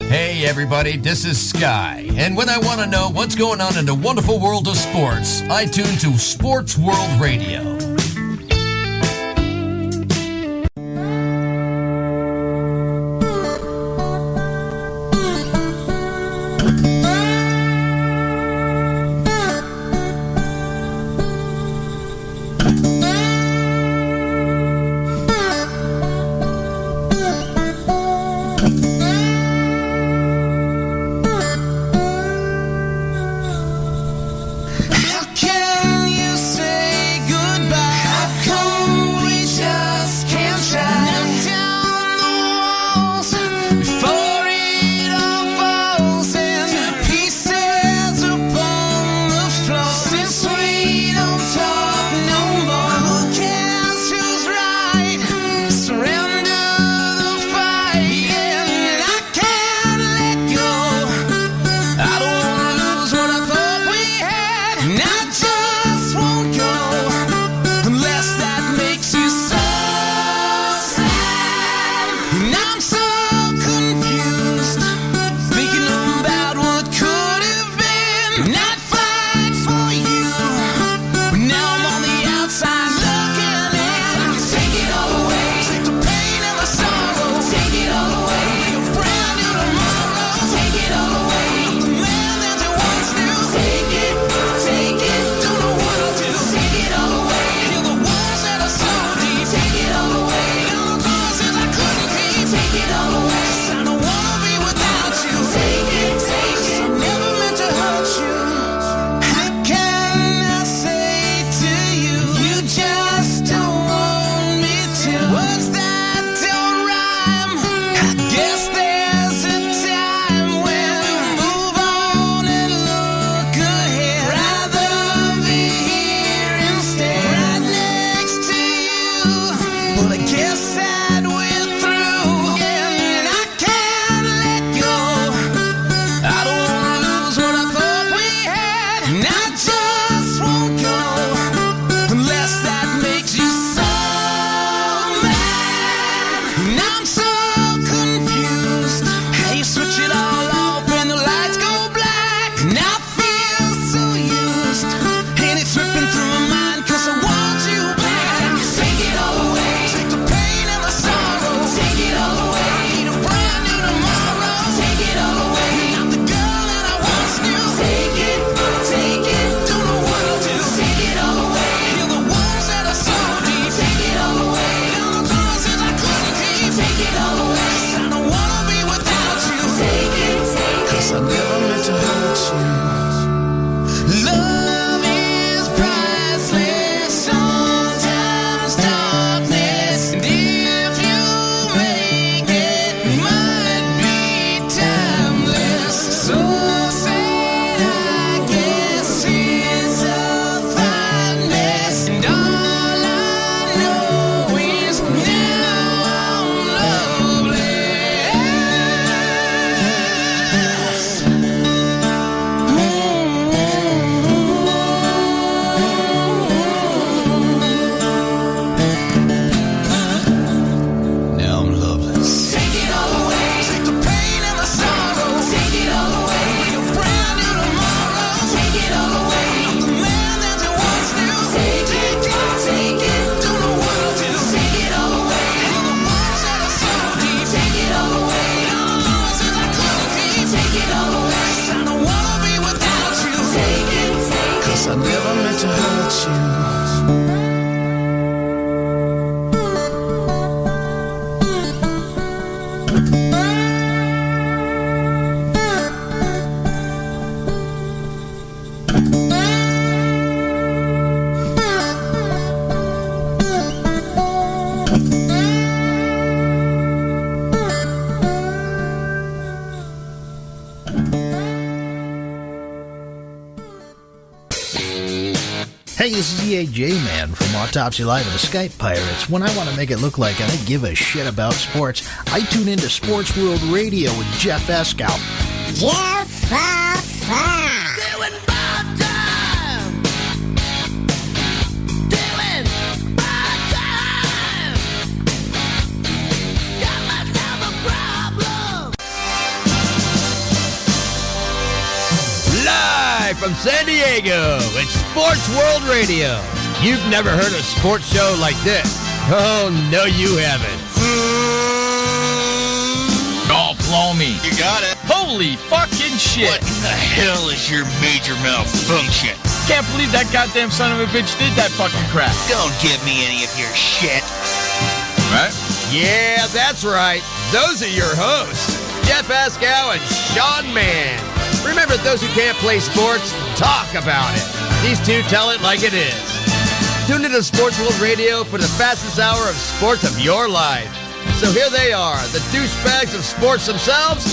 Hey everybody, this is Sky, and when I want to know what's going on in the wonderful world of sports, I tune to Sports World Radio. Hey, this is EAJ Man from Autopsy Live and the Skype Pirates. When I want to make it look like I don't give a shit about sports, I tune into Sports World Radio with Jeff Escow. Jeff Doing my time. Doing my time. Got myself a problem. from San Diego. It's Sports World Radio. You've never heard a sports show like this. Oh, no, you haven't. Oh, blow me. You got it. Holy fucking shit. What in the hell is your major malfunction? Can't believe that goddamn son of a bitch did that fucking crap. Don't give me any of your shit. Right? Yeah, that's right. Those are your hosts, Jeff Ascow and Sean Mann. Remember, those who can't play sports, talk about it. These two tell it like it is. Tune into Sports World Radio for the fastest hour of sports of your life. So here they are, the douchebags of sports themselves,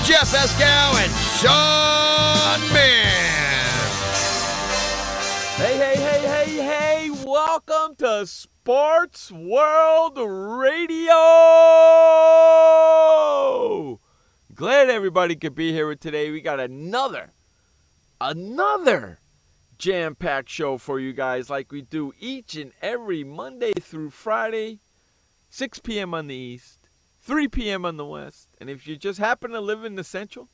Jeff Ascow and Sean Mann. Hey, welcome to Sports World Radio. Glad everybody could be here today. We got another jam-packed show for you guys like we do each and every Monday through Friday, 6 p.m. on the East, 3 p.m. on the West. And if you just happen to live in the Central,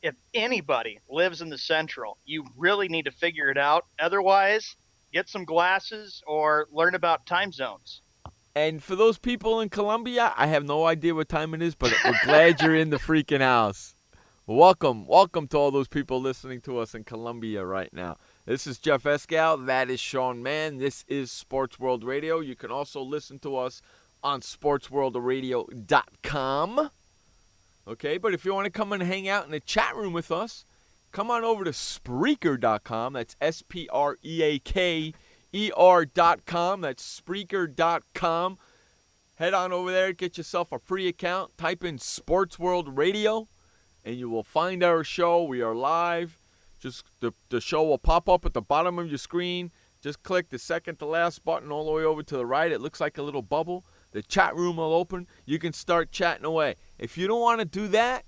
if anybody lives in the Central, you really need to figure it out. Otherwise, get some glasses or learn about time zones. and for those people in Colombia, I have no idea what time it is, but we're glad you're in the freaking house. Welcome to all those people listening to us in Colombia right now. This is Jeff Escal. That is Sean Mann. This is Sports World Radio. You can also listen to us on SportsWorldRadio.com. Okay, but if you want to come and hang out in the chat room with us, come on over to Spreaker.com. That's Spreaker.com. That's Spreaker.com. Head on over there, get yourself a free account. Type in Sports World Radio, and you will find our show. We are live. Just the show will pop up at the bottom of your screen. Just click the second to last button all the way over to the right. It looks like a little bubble. The chat room will open. You can start chatting away. If you don't want to do that,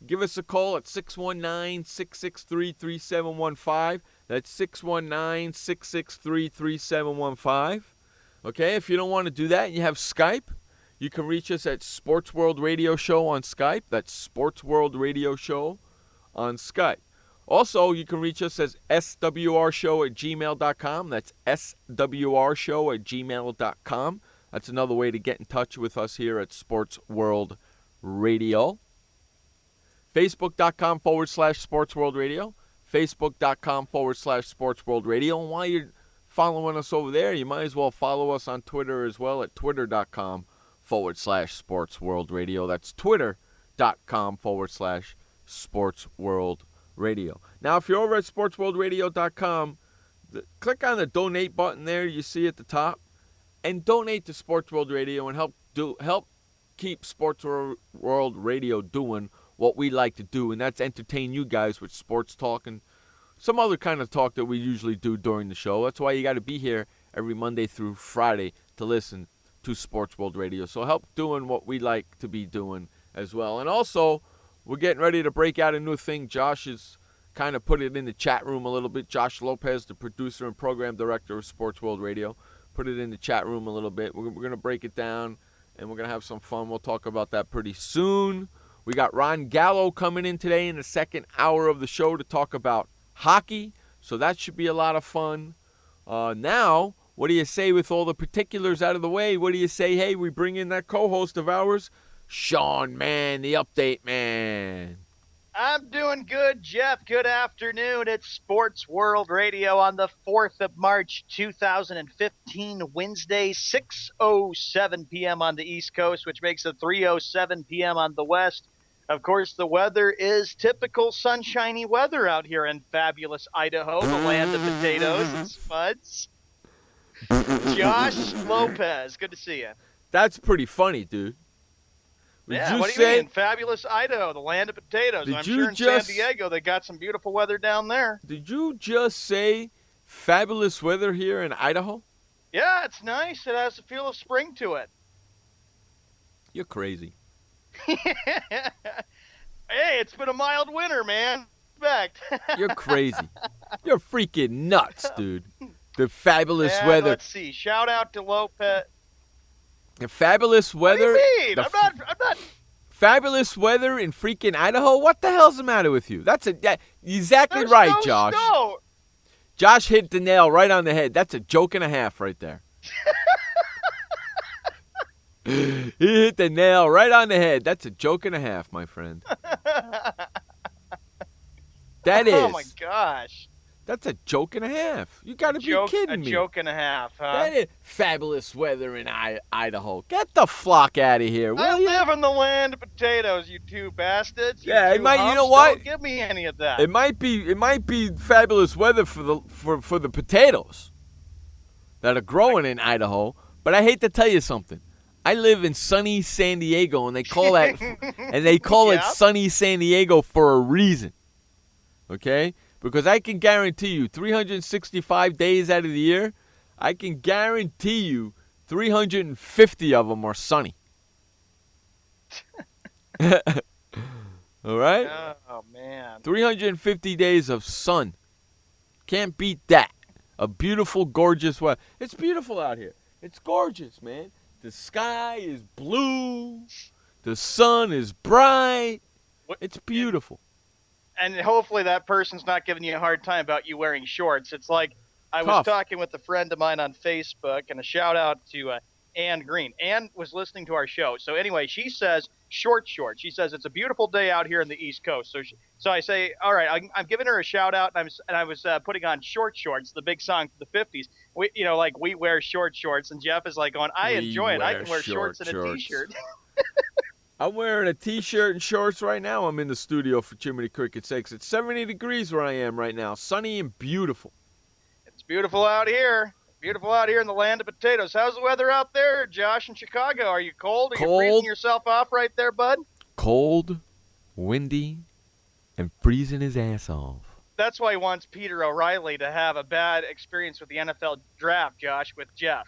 give us a call at 619-663-3715. That's 619-663-3715. Okay, if you don't want to do that and you have Skype, you can reach us at Sports World Radio Show on Skype. That's Sports World Radio Show on Skype. Also, you can reach us as swrshow@gmail.com. That's swrshow@gmail.com. That's another way to get in touch with us here at Sports World Radio. Facebook.com/Sports World Radio. Facebook.com/Sports World Radio. And while you're following us over there, you might as well follow us on Twitter as well at Twitter.com/Sports World Radio. That's Twitter.com/Sports World Radio. Now, if you're over at SportsWorldRadio.com, click on the donate button there you see at the top and donate to Sports World Radio and help keep Sports World Radio doing what we like to do, and that's entertain you guys with sports talk and some other kind of talk that we usually do during the show. That's why you got to be here every Monday through Friday to listen to Sports World Radio. So help doing what we like to be doing as well. And also, we're getting ready to break out a new thing. Josh has kind of put it in the chat room a little bit. Josh Lopez, the producer and program director of Sports World Radio, put it in the chat room a little bit. We're going to break it down, and we're going to have some fun. We'll talk about that pretty soon. We got Ron Gallo coming in today in the second hour of the show to talk about hockey, so that should be a lot of fun. Now, what do you say with all the particulars out of the way? What do you say, hey, we bring in that co-host of ours, Sean Mann, the update man. I'm doing good, Jeff. Good afternoon. It's Sports World Radio on the 4th of March, 2015, Wednesday, 6:07 p.m. on the East Coast, which makes it 3:07 p.m. on the West. Of course, the weather is typical sunshiny weather out here in fabulous Idaho, the land of potatoes and spuds. Josh Lopez, good to see you. That's pretty funny, dude. Yeah, what do you mean? Fabulous Idaho, the land of potatoes. I'm sure in San Diego they got some beautiful weather down there. Did you just say fabulous weather here in Idaho? Yeah, it's nice. It has a feel of spring to it. You're crazy. Hey, it's been a mild winter, man. Respect. You're crazy. You're freaking nuts, dude. The fabulous weather. Let's see. Shout out to Lopez. The fabulous weather. What do you mean? I'm not. Fabulous weather in freaking Idaho? What the hell's the matter with you? That's exactly right, Josh. Josh hit the nail right on the head. That's a joke and a half right there. He hit the nail right on the head. That's a joke and a half, my friend. That is. Oh, my gosh. That's a joke and a half. You got to be kidding me. A joke and a half, huh? That is fabulous weather in Idaho. Get the flock out of here, will I you? live in the land of potatoes, you two bastards. Yeah, you it might. humps. You know what? Don't give me any of that. It might be fabulous weather for the potatoes that are growing in Idaho. But I hate to tell you something. I live in sunny San Diego, and they call it sunny San Diego for a reason. Okay? Because I can guarantee you 365 days out of the year, I can guarantee you 350 of them are sunny. All right? Oh, man. 350 days of sun. Can't beat that. A beautiful, gorgeous weather. It's beautiful out here. It's gorgeous, man. The sky is blue. The sun is bright. It's beautiful. And hopefully that person's not giving you a hard time about you wearing shorts. It's like I was talking with a friend of mine on Facebook, and a shout-out to Ann Green. Ann was listening to our show. So anyway, she says shorts. She says it's a beautiful day out here on the East Coast. So I say, all right, I'm giving her a shout-out, and I was putting on Shorts, the big song from the 50s. We wear shorts, and Jeff is like going, I enjoy it. I can wear shorts and a T-shirt. I'm wearing a T-shirt and shorts right now. I'm in the studio for Jiminy Cricket Sakes. It's 70 degrees where I am right now. Sunny and beautiful. It's beautiful out here. Beautiful out here in the land of potatoes. How's the weather out there, Josh, in Chicago? Are you cold? Are you freezing yourself off right there, bud? Cold, windy, and freezing his ass off. That's why he wants Peter O'Reilly to have a bad experience with the NFL draft, Josh, with Jeff.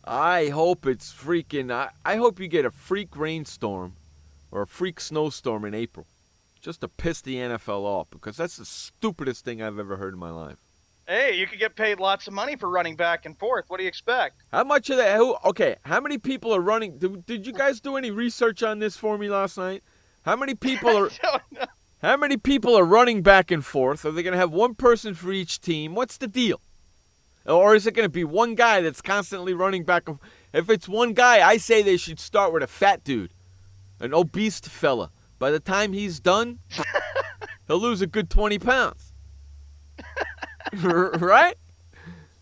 I hope it's freaking... I hope you get a freak rainstorm or a freak snowstorm in April just to piss the NFL off, because that's the stupidest thing I've ever heard in my life. Hey, you could get paid lots of money for running back and forth. What do you expect? How much of that... Okay, how many people are running... Did you guys do any research on this for me last night? How many people are... I don't know. How many people are running back and forth? Are they going to have one person for each team? What's the deal? Or is it going to be one guy that's constantly running back and forth? If it's one guy, I say they should start with a fat dude, an obese fella. By the time he's done, he'll lose a good 20 pounds. Right?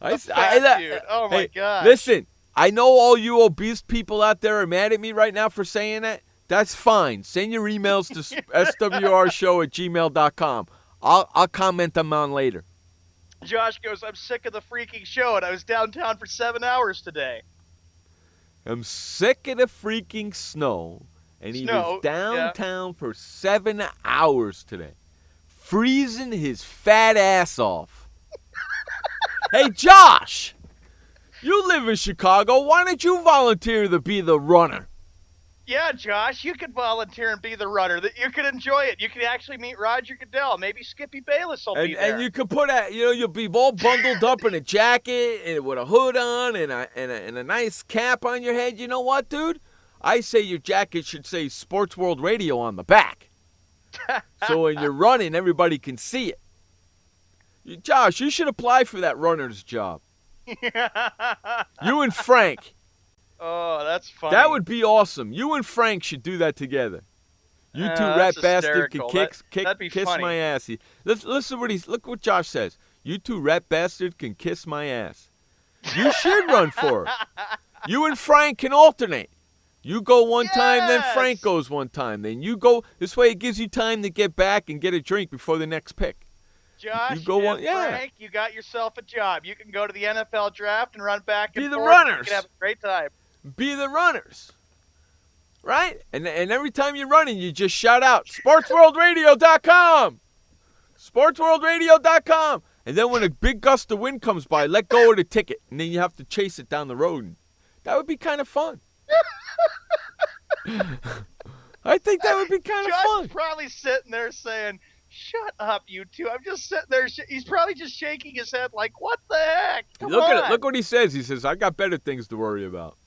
Dude. Oh, my God. Listen, I know all you obese people out there are mad at me right now for saying that. That's fine. Send your emails to swrshow@gmail.com. I'll comment them on later. Josh goes, I'm sick of the freaking show, and I was downtown for 7 hours today. I'm sick of the freaking snow, and he was downtown for 7 hours today, freezing his fat ass off. Hey, Josh, you live in Chicago. Why don't you volunteer to be the runner? Yeah, Josh, you could volunteer and be the runner. You could enjoy it. You could actually meet Roger Goodell. Maybe Skippy Bayless will be there. And you could put you'll be all bundled up in a jacket and with a hood on and a nice cap on your head. You know what, dude? I say your jacket should say Sports World Radio on the back. So when you're running, everybody can see it. Josh, you should apply for that runner's job. You and Frank. Oh, that's funny. That would be awesome. You and Frank should do that together. You two rat bastard can kiss my ass. Look what Josh says. You two rat bastard can kiss my ass. You should run for it. You and Frank can alternate. You go one time, then Frank goes one time. Then you go. This way it gives you time to get back and get a drink before the next pick. Josh, Frank, you got yourself a job. You can go to the NFL draft and run back and forth. Be the runners. You can have a great time. Be the runners. Right? And every time you're running, you just shout out, SportsWorldRadio.com. SportsWorldRadio.com. And then when a big gust of wind comes by, let go of the ticket. And then you have to chase it down the road. That would be kind of fun. I think that would be kind of fun. Josh's probably sitting there saying, shut up, you two. I'm just sitting there. He's probably just shaking his head like, what the heck? Come on. Look what he says. He says, I got better things to worry about.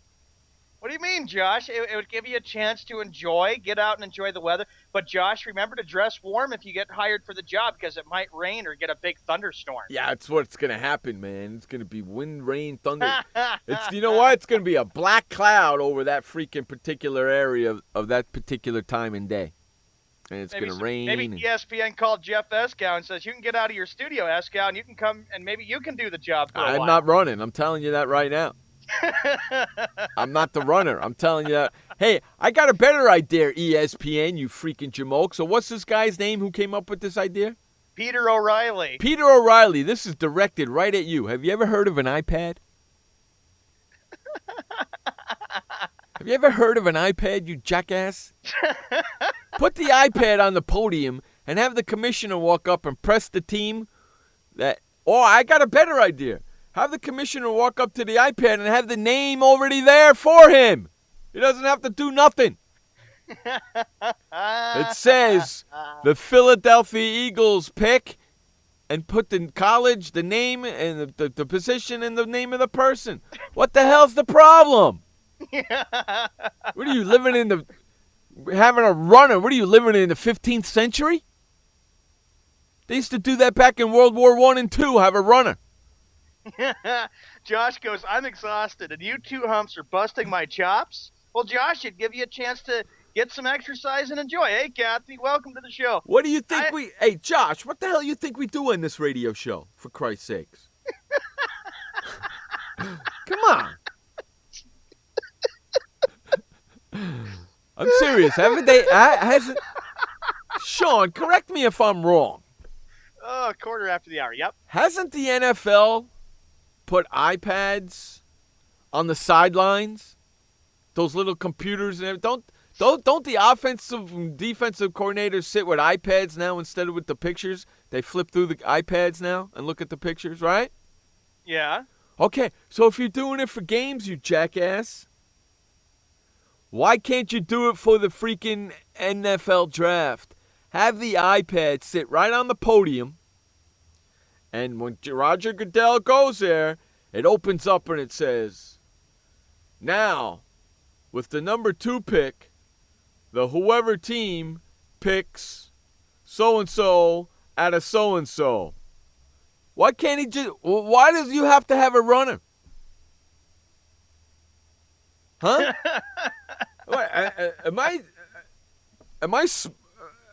What do you mean, Josh? It would give you a chance to get out and enjoy the weather. But, Josh, remember to dress warm if you get hired for the job because it might rain or get a big thunderstorm. Yeah, it's what's going to happen, man. It's going to be wind, rain, thunder. You know what? It's going to be a black cloud over that freaking particular area of that particular time and day. And it's going to rain. Maybe ESPN called Jeff Eskow and says, you can get out of your studio, Eskow, and you can come and maybe you can do the job for a while. I'm not running. I'm telling you that right now. I'm not the runner. I'm telling you that. Hey, I got a better idea, ESPN, you freaking jamoke. So what's this guy's name who came up with this idea? Peter O'Reilly. Peter O'Reilly. This is directed right at you. Have you ever heard of an iPad? Have you ever heard of an iPad, you jackass? Put the iPad on the podium and have the commissioner walk up and press the team that. Oh, I got a better idea. Have the commissioner walk up to the iPad and have the name already there for him. He doesn't have to do nothing. It says the Philadelphia Eagles pick and put the college, the name, and the position and the name of the person. What the hell's the problem? What are you having a runner? What are you living in the 15th century? They used to do that back in World War I and II, have a runner. Josh goes, I'm exhausted, and you two humps are busting my chops. Well, Josh, it'd give you a chance to get some exercise and enjoy. Hey, Kathy, welcome to the show. What do you think Hey, Josh, what the hell you think we do in this radio show, for Christ's sakes? Come on. I'm serious. Haven't they? Sean, correct me if I'm wrong. Oh, quarter after the hour, yep. Hasn't the NFL put iPads on the sidelines? Those little computers and everything. Don't the offensive and defensive coordinators sit with iPads now instead of with the pictures? They flip through the iPads now and look at the pictures, right? Yeah. Okay, so if you're doing it for games, you jackass, why can't you do it for the freaking NFL draft? Have the iPad sit right on the podium, and when Roger Goodell goes there, it opens up and it says, now, with the number 2 pick, the whoever team picks so-and-so out of so-and-so. Why can't he just, why does you have to have a runner? Huh?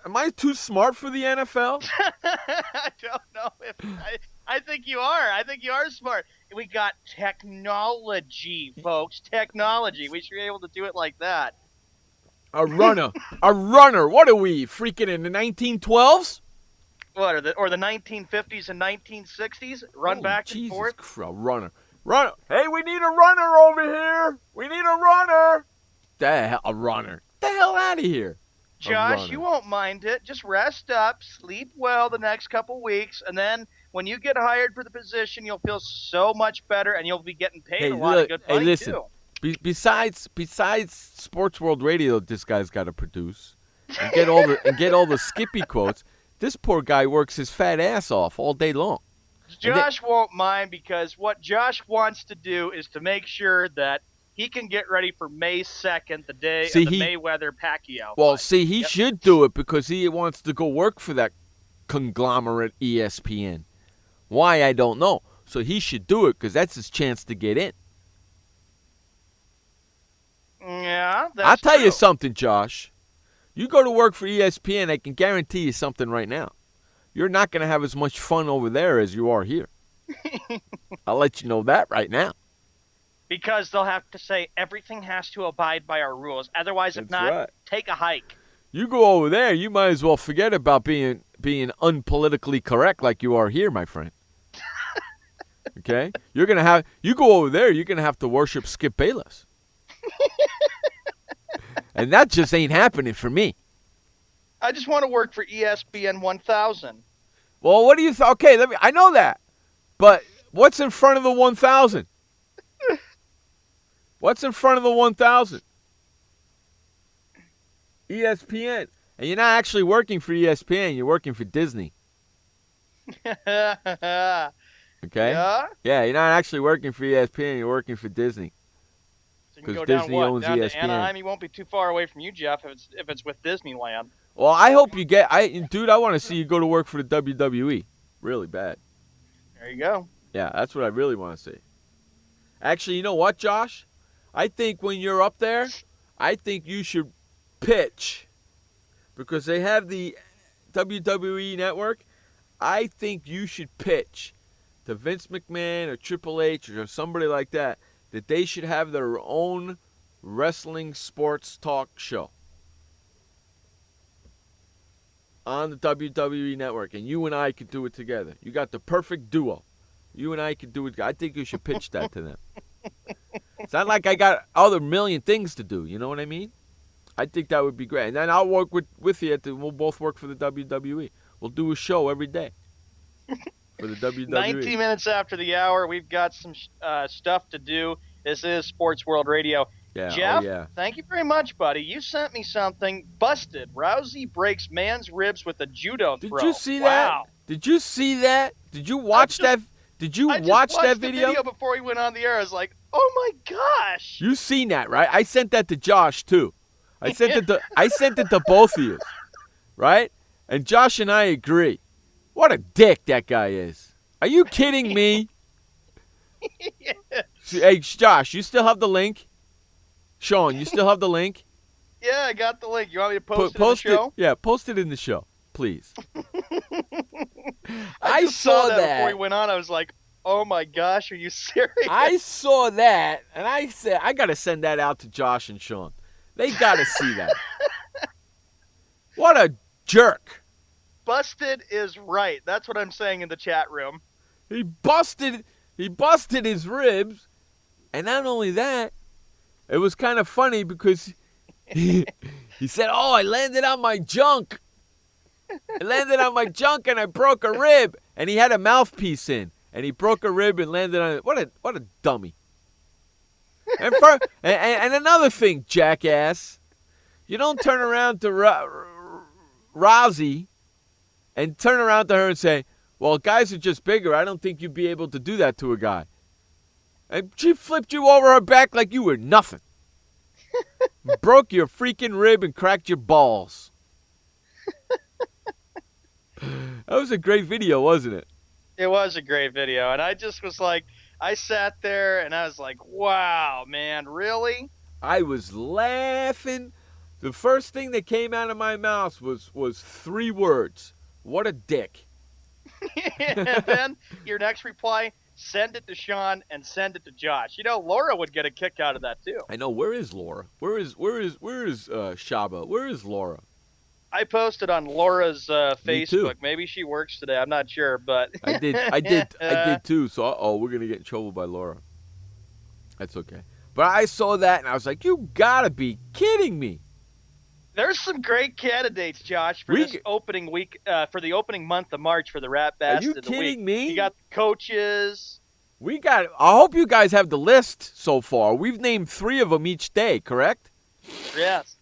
Am I too smart for the NFL? I don't know if I think you are. I think you are smart. We got technology, folks. Technology. We should be able to do it like that. A runner. A runner. What are we, freaking in the 1912s? What, or the 1950s and 1960s? Run back and forth? A runner. Runner. Hey, we need a runner over here. We need a runner. A runner. Get the hell out of here. Josh, you won't mind it. Just rest up, sleep well the next couple weeks, and then when you get hired for the position, you'll feel so much better, and you'll be getting paid a lot of good money, listen, too. Besides Sports World Radio, this guy's got to produce and get all the Skippy quotes. This poor guy works his fat ass off all day long. Josh won't mind because what Josh wants to do is to make sure that he can get ready for May 2nd, the day of the Mayweather-Pacquiao fight. He should do it because he wants to go work for that conglomerate ESPN. Why, I don't know. So he should do it because that's his chance to get in. Yeah, that's I'll tell true. you something, Josh. You go to work for ESPN, I can guarantee you something right now. You're not going to have as much fun over there as you are here. I'll let you know that right now. Because they'll have to say everything has to abide by our rules. Otherwise, if not, right. Take a hike. You go over there, you might as well forget about being unpolitically correct like you are here, my friend. Okay? You go over there, you're going to have to worship Skip Bayless. And that just ain't happening for me. I just want to work for ESPN 1000. Well, what do you okay, I know that. But what's in front of the 1000? What's in front of the 1000? ESPN. And you're not actually working for ESPN, you're working for Disney. Okay? Yeah? Yeah, you're not actually working for ESPN, you're working for Disney. You can 'Cause go Disney down owns down to ESPN. Anaheim. He won't be too far away from you, Jeff, if it's with Disneyland. Well, I hope you get. Dude, I want to see you go to work for the WWE. Really bad. There you go. Yeah, that's what I really want to see. Actually, you know what, Josh? I think when you're up there, I think you should pitch, because they have the WWE network. I think you should pitch to Vince McMahon or Triple H or somebody like that they should have their own wrestling sports talk show on the WWE network, and you and I could do it together. You got the perfect duo. You and I could do it. I think you should pitch that to them. It's not like I got other million things to do. You know what I mean? I think that would be great. And then I'll work with you. We'll both work for the WWE. We'll do a show every day for the WWE. 19 minutes after the hour, we've got some stuff to do. This is Sports World Radio. Yeah. Jeff, Oh, yeah. thank you very much, buddy. You sent me something. Busted. Rousey breaks man's ribs with a judo throw. Did you see Wow. that? Did you see that? Did you watch that? Did you I just watch watched that the video? before he went on the air. I was like, oh my gosh. You seen that, right? I sent that to Josh too. I sent it to both of you, right? And Josh and I agree. What a dick that guy is. Are you kidding me? Yeah. Hey, Josh, you still have the link? Sean, you still have the link? Yeah, I got the link. You want me to post it in the show? Yeah, post it in the show, please. I just saw that that. before he went on. I was like, oh my gosh, are you serious? I saw that, and I said, I got to send that out to Josh and Sean. They got to see that. What a jerk. Busted is right. That's what I'm saying in the chat room. He busted his ribs, and not only that, it was kind of funny because he said, "Oh, I landed on my junk. I landed on my junk and I broke a rib." And he had a mouthpiece in, and he broke a rib and landed on it. What a dummy. And and another thing, jackass, you don't turn around to Rousey and turn around to her and say, "Well, guys are just bigger. I don't think you'd be able to do that to a guy." And she flipped you over her back like you were nothing. Broke your freaking rib and cracked your balls. That was a great video, wasn't it? It was a great video, and I just was like, I sat there and I was like, wow, man, really? I was laughing. The first thing that came out of my mouth was 3 words. What a dick. And then your next reply, send it to Sean and send it to Josh. You know, Laura would get a kick out of that too. I know. Where is Laura? Where is Shaba? Where is Laura? I posted on Laura's Me too. Facebook. Maybe she works today. I'm not sure, but I did too. So, we're gonna get in trouble by Laura. That's okay. But I saw that and I was like, you gotta be kidding me. There's some great candidates, Josh, for this opening week, for the opening month of March for the Rap Bastard of the Week. Are you kidding me? You got the coaches. I hope you guys have the list so far. We've named 3 of them each day, correct? Yes.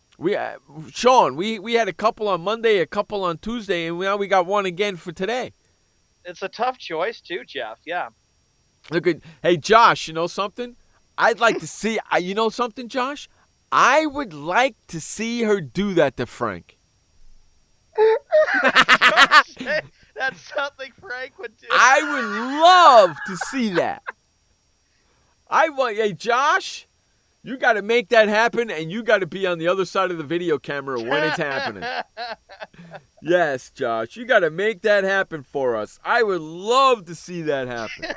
Sean, we had a couple on Monday, a couple on Tuesday, and now we got one again for today. It's a tough choice too, Jeff. Yeah. Look at, hey, Josh, you know something? I'd like to see, you know something, Josh? I would like to see her do that to Frank. That's something Frank would do. I would love to see that. Hey, Josh, you got to make that happen, and you got to be on the other side of the video camera when it's happening. Yes, Josh, you got to make that happen for us. I would love to see that happen.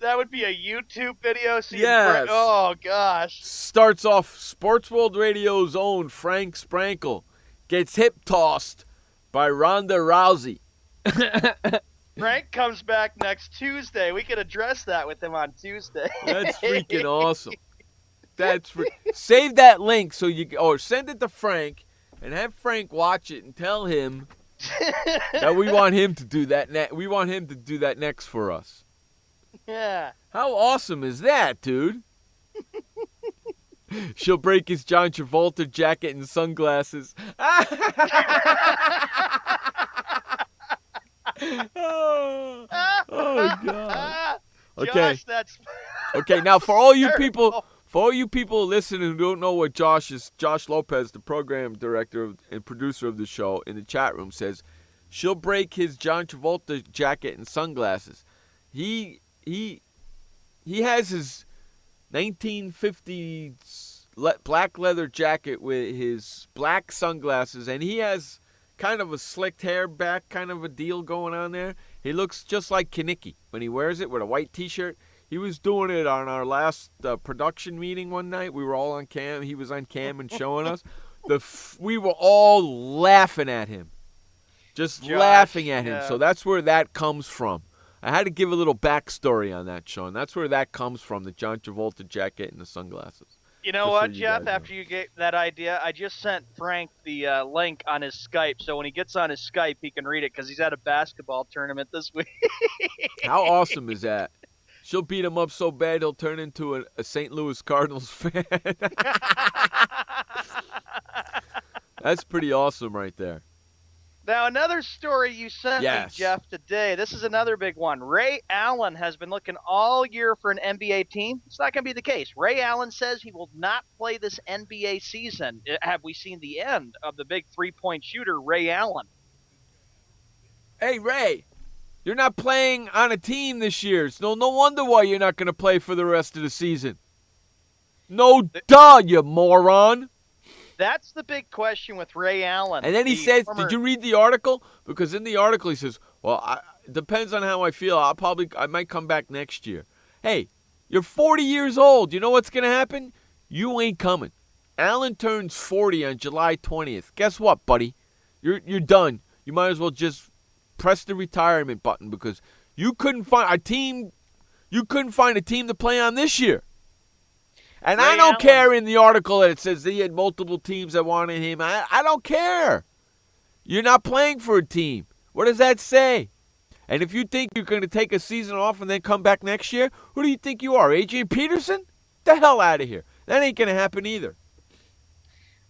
That would be a YouTube video. Yes. Oh, gosh. Starts off Sports World Radio's own Frank Sprankle gets hip-tossed by Ronda Rousey. Frank comes back next Tuesday. We could address that with him on Tuesday. That's freaking awesome. Save that link or send it to Frank and have Frank watch it and tell him that we want him to do that. We want him to do that next for us. Yeah. How awesome is that, dude? She'll break his John Travolta jacket and sunglasses. Oh God. Okay. Josh, Okay, now for all you people For all you people listening who don't know what Josh Lopez, the program director and producer of the show, in the chat room says, she'll break his John Travolta jacket and sunglasses. He has his 1950s black leather jacket with his black sunglasses, and he has kind of a slicked hair back kind of a deal going on there. He looks just like Kinnicky when he wears it with a white T-shirt. He was doing it on our last production meeting one night. We were all on cam. He was on cam and showing us. We were all laughing at him. Just laughing at him. Yeah. So that's where that comes from. I had to give a little backstory on that, Sean. That's where that comes from, the John Travolta jacket and the sunglasses. You know Just what, so you Jeff? guys know. After you get that idea, I just sent Frank the link on his Skype. So when he gets on his Skype, he can read it because he's at a basketball tournament this week. How awesome is that? She'll beat him up so bad he'll turn into a St. Louis Cardinals fan. That's pretty awesome right there. Now, another story you sent me, Jeff, today. This is another big one. Ray Allen has been looking all year for an NBA team. It's not going to be the case. Ray Allen says he will not play this NBA season. Have we seen the end of the big three-point shooter, Ray Allen? Hey, Ray, you're not playing on a team this year. It's no wonder why you're not going to play for the rest of the season. No duh, you moron. That's the big question with Ray Allen. And then he says, did you read the article? Because in the article he says, well, it depends on how I feel. I might come back next year. Hey, you're 40 years old. You know what's going to happen? You ain't coming. Allen turns 40 on July 20th. Guess what, buddy? You're done. You might as well just press the retirement button because you couldn't find a team. You couldn't find a team to play on this year. And I don't care in the article that it says he had multiple teams that wanted him. I don't care. You're not playing for a team. What does that say? And if you think you're going to take a season off and then come back next year, who do you think you are, Adrian Peterson? The hell out of here. That ain't going to happen either.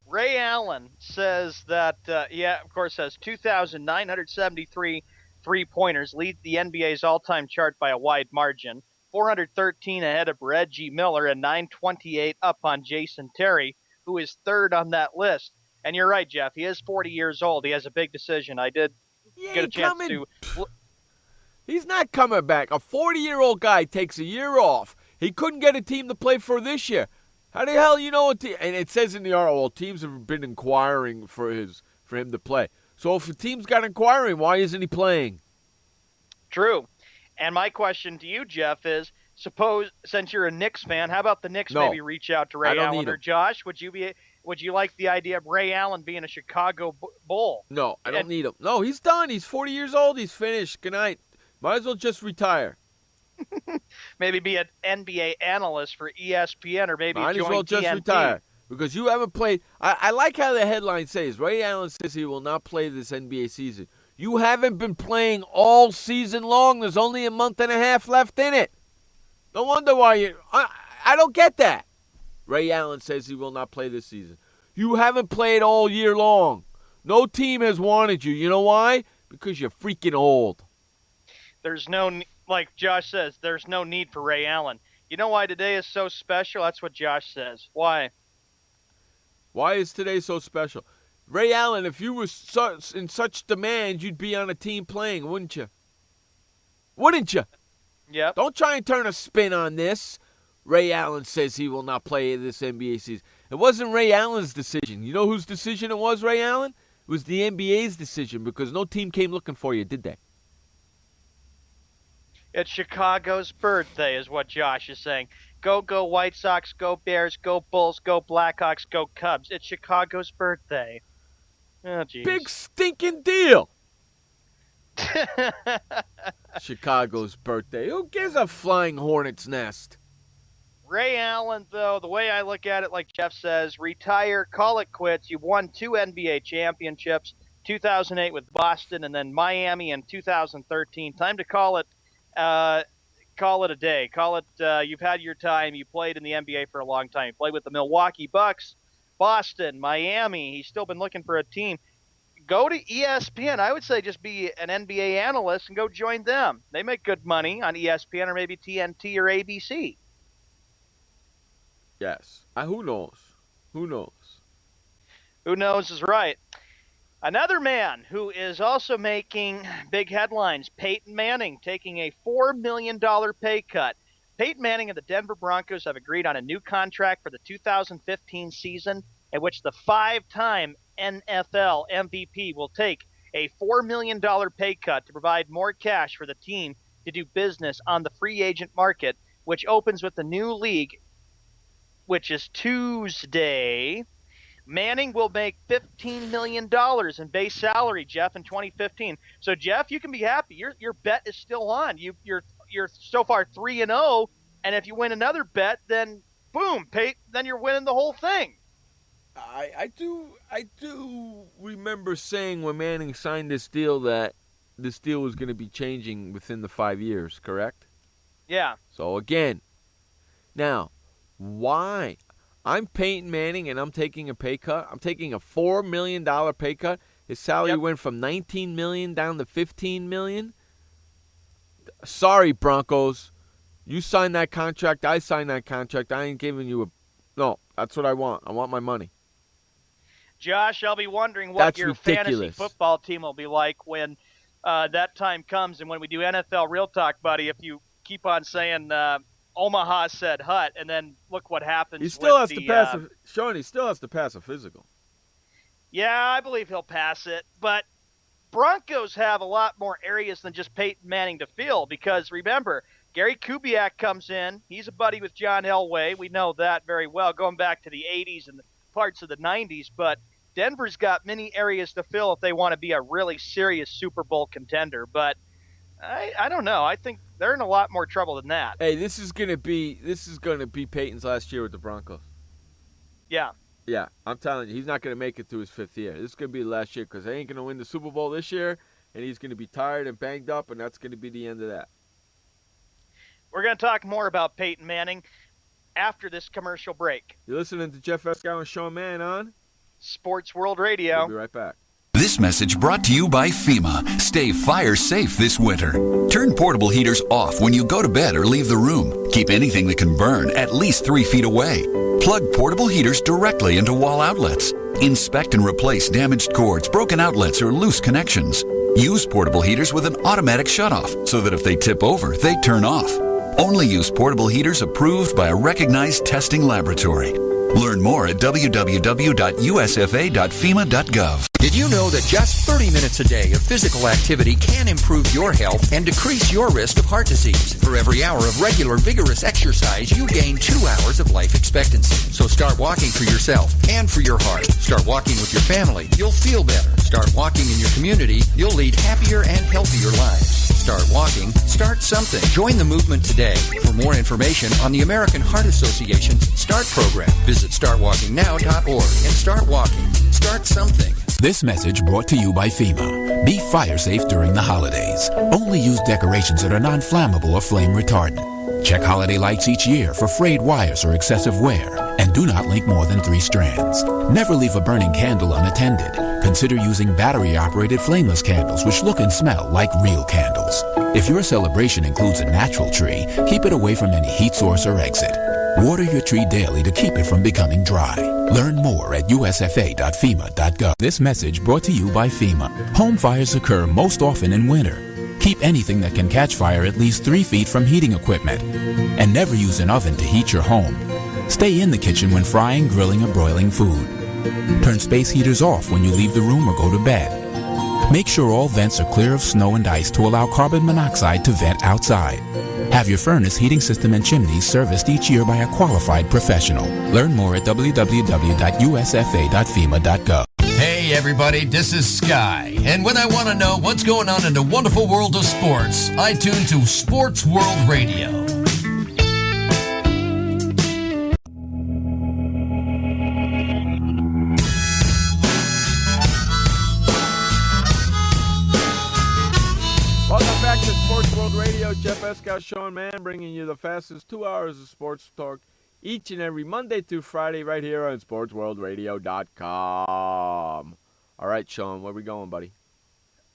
Ray Allen says that, of course, has 2,973 three-pointers, leads the NBA's all-time chart by a wide margin. 413 ahead of Reggie Miller and 928 up on Jason Terry, who is third on that list. And you're right, Jeff. He is 40 years old. He has a big decision. I did get a chance to. He's not coming back. A 40-year-old guy takes a year off. He couldn't get a team to play for this year. How the hell you know a team? And it says in the article, well, teams have been inquiring for him to play. So if a team's got inquiring, why isn't he playing? True. And my question to you, Jeff, is suppose since you're a Knicks fan, how about the Knicks maybe reach out to Ray Allen or Josh? Would you like the idea of Ray Allen being a Chicago Bull? No, I don't need him. No, he's done. He's 40 years old. He's finished. Good night. Might as well just retire. Maybe be an NBA analyst for ESPN or maybe Might join as well TNT. just retire because you haven't played. I like how the headline says Ray Allen says he will not play this NBA season. You haven't been playing all season long. There's only a month and a half left in it. No wonder why you. I don't get that. Ray Allen says he will not play this season. You haven't played all year long. No team has wanted you. You know why? Because you're freaking old. There's no, like Josh says, there's no need for Ray Allen. You know why today is so special? That's what Josh says. Why? Why is today so special? Ray Allen, if you were in such demand, you'd be on a team playing, wouldn't you? Wouldn't you? Yep. Don't try and turn a spin on this. Ray Allen says he will not play this NBA season. It wasn't Ray Allen's decision. You know whose decision it was, Ray Allen? It was the NBA's decision because no team came looking for you, did they? It's Chicago's birthday is what Josh is saying. Go White Sox, go Bears, go Bulls, go Blackhawks, go Cubs. It's Chicago's birthday. Oh, geez. Big stinking deal. Chicago's birthday. Who gives a flying hornet's nest? Ray Allen, though, the way I look at it, like Jeff says, retire, call it quits. You've won 2 NBA championships, 2008 with Boston and then Miami in 2013. Time to call it a day. Call it you've had your time. You played in the NBA for a long time. You played with the Milwaukee Bucks, Boston, Miami. He's still been looking for a team. Go to ESPN. I would say just be an NBA analyst and go join them. They make good money on ESPN or maybe TNT or ABC. Yes. Who knows? Who knows? Who knows is right. Another man who is also making big headlines, Peyton Manning, taking a $4 million pay cut. Peyton Manning and the Denver Broncos have agreed on a new contract for the 2015 season, in which the five-time NFL MVP will take a $4 million pay cut to provide more cash for the team to do business on the free agent market, which opens with the new league, which is Tuesday. Manning will make $15 million in base salary, Jeff, in 2015. So, Jeff, you can be happy. Your bet is still on. You're so far 3-0, and if you win another bet, then boom, then you're winning the whole thing. I do remember saying when Manning signed this deal that this deal was going to be changing within the 5 years, correct? Yeah. So, again, now, why? I'm Peyton Manning, and I'm taking a pay cut. I'm taking a $4 million pay cut. His salary went from $19 million down to $15 million. Sorry, Broncos. You signed that contract. I signed that contract. I ain't giving you a – no, that's what I want. I want my money. Josh, I'll be wondering what That's your ridiculous. fantasy football team will be like when that time comes and when we do NFL Real Talk, buddy, if you keep on saying Omaha said Hut, and then look what happens. He still has with to the, pass Sean, he still has to pass a physical. Yeah, I believe he'll pass it, but Broncos have a lot more areas than just Peyton Manning to fill because, remember, Gary Kubiak comes in. He's a buddy with John Elway. We know that very well, going back to the 80s and parts of the 90s, but Denver's got many areas to fill if they want to be a really serious Super Bowl contender, but I don't know. I think they're in a lot more trouble than that. Hey, this is gonna be Peyton's last year with the Broncos. Yeah. Yeah, I'm telling you, he's not gonna make it to his 5th year. This is gonna be the last year because they ain't gonna win the Super Bowl this year, and he's gonna be tired and banged up, and that's gonna be the end of that. We're gonna talk more about Peyton Manning after this commercial break. You're listening to Jeff Escow and Sean Mann on Sports World Radio. We'll be right back. This message brought to you by FEMA. Stay fire safe this winter. Turn portable heaters off when you go to bed or leave the room. Keep anything that can burn at least 3 feet away. Plug portable heaters directly into wall outlets. Inspect and replace damaged cords, broken outlets, or loose connections. Use portable heaters with an automatic shutoff so that if they tip over, they turn off. Only use portable heaters approved by a recognized testing laboratory. Learn more at www.usfa.fema.gov. Did you know that just 30 minutes a day of physical activity can improve your health and decrease your risk of heart disease? For every hour of regular, vigorous exercise, you gain 2 hours of life expectancy. So start walking for yourself and for your heart. Start walking with your family. You'll feel better. Start walking in your community. You'll lead happier and healthier lives. Start walking. Start something. Join the movement today. For more information on the American Heart Association's START program, visit startwalkingnow.org and start walking. Start something. This message brought to you by FEMA. Be fire safe during the holidays. Only use decorations that are non-flammable or flame retardant. Check holiday lights each year for frayed wires or excessive wear. And do not link more than 3 strands. Never leave a burning candle unattended. Consider using battery-operated flameless candles which look and smell like real candles. If your celebration includes a natural tree, keep it away from any heat source or exit. Water your tree daily to keep it from becoming dry. Learn more at usfa.fema.gov. This message brought to you by FEMA. Home fires occur most often in winter. Keep anything that can catch fire at least 3 feet from heating equipment. And never use an oven to heat your home. Stay in the kitchen when frying, grilling, or broiling food. Turn space heaters off when you leave the room or go to bed. Make sure all vents are clear of snow and ice to allow carbon monoxide to vent outside. Have your furnace, heating system, and chimneys serviced each year by a qualified professional. Learn more at www.usfa.fema.gov. Hey everybody, this is Sky, and when I want to know what's going on in the wonderful world of sports, I tune to Sports World Radio. Welcome back to Sports World Radio. Jeff Escow, Sean Mann, bringing you the fastest 2 hours of sports talk each and every Monday through Friday right here on SportsWorldRadio.com. All right, Sean, where we going, buddy?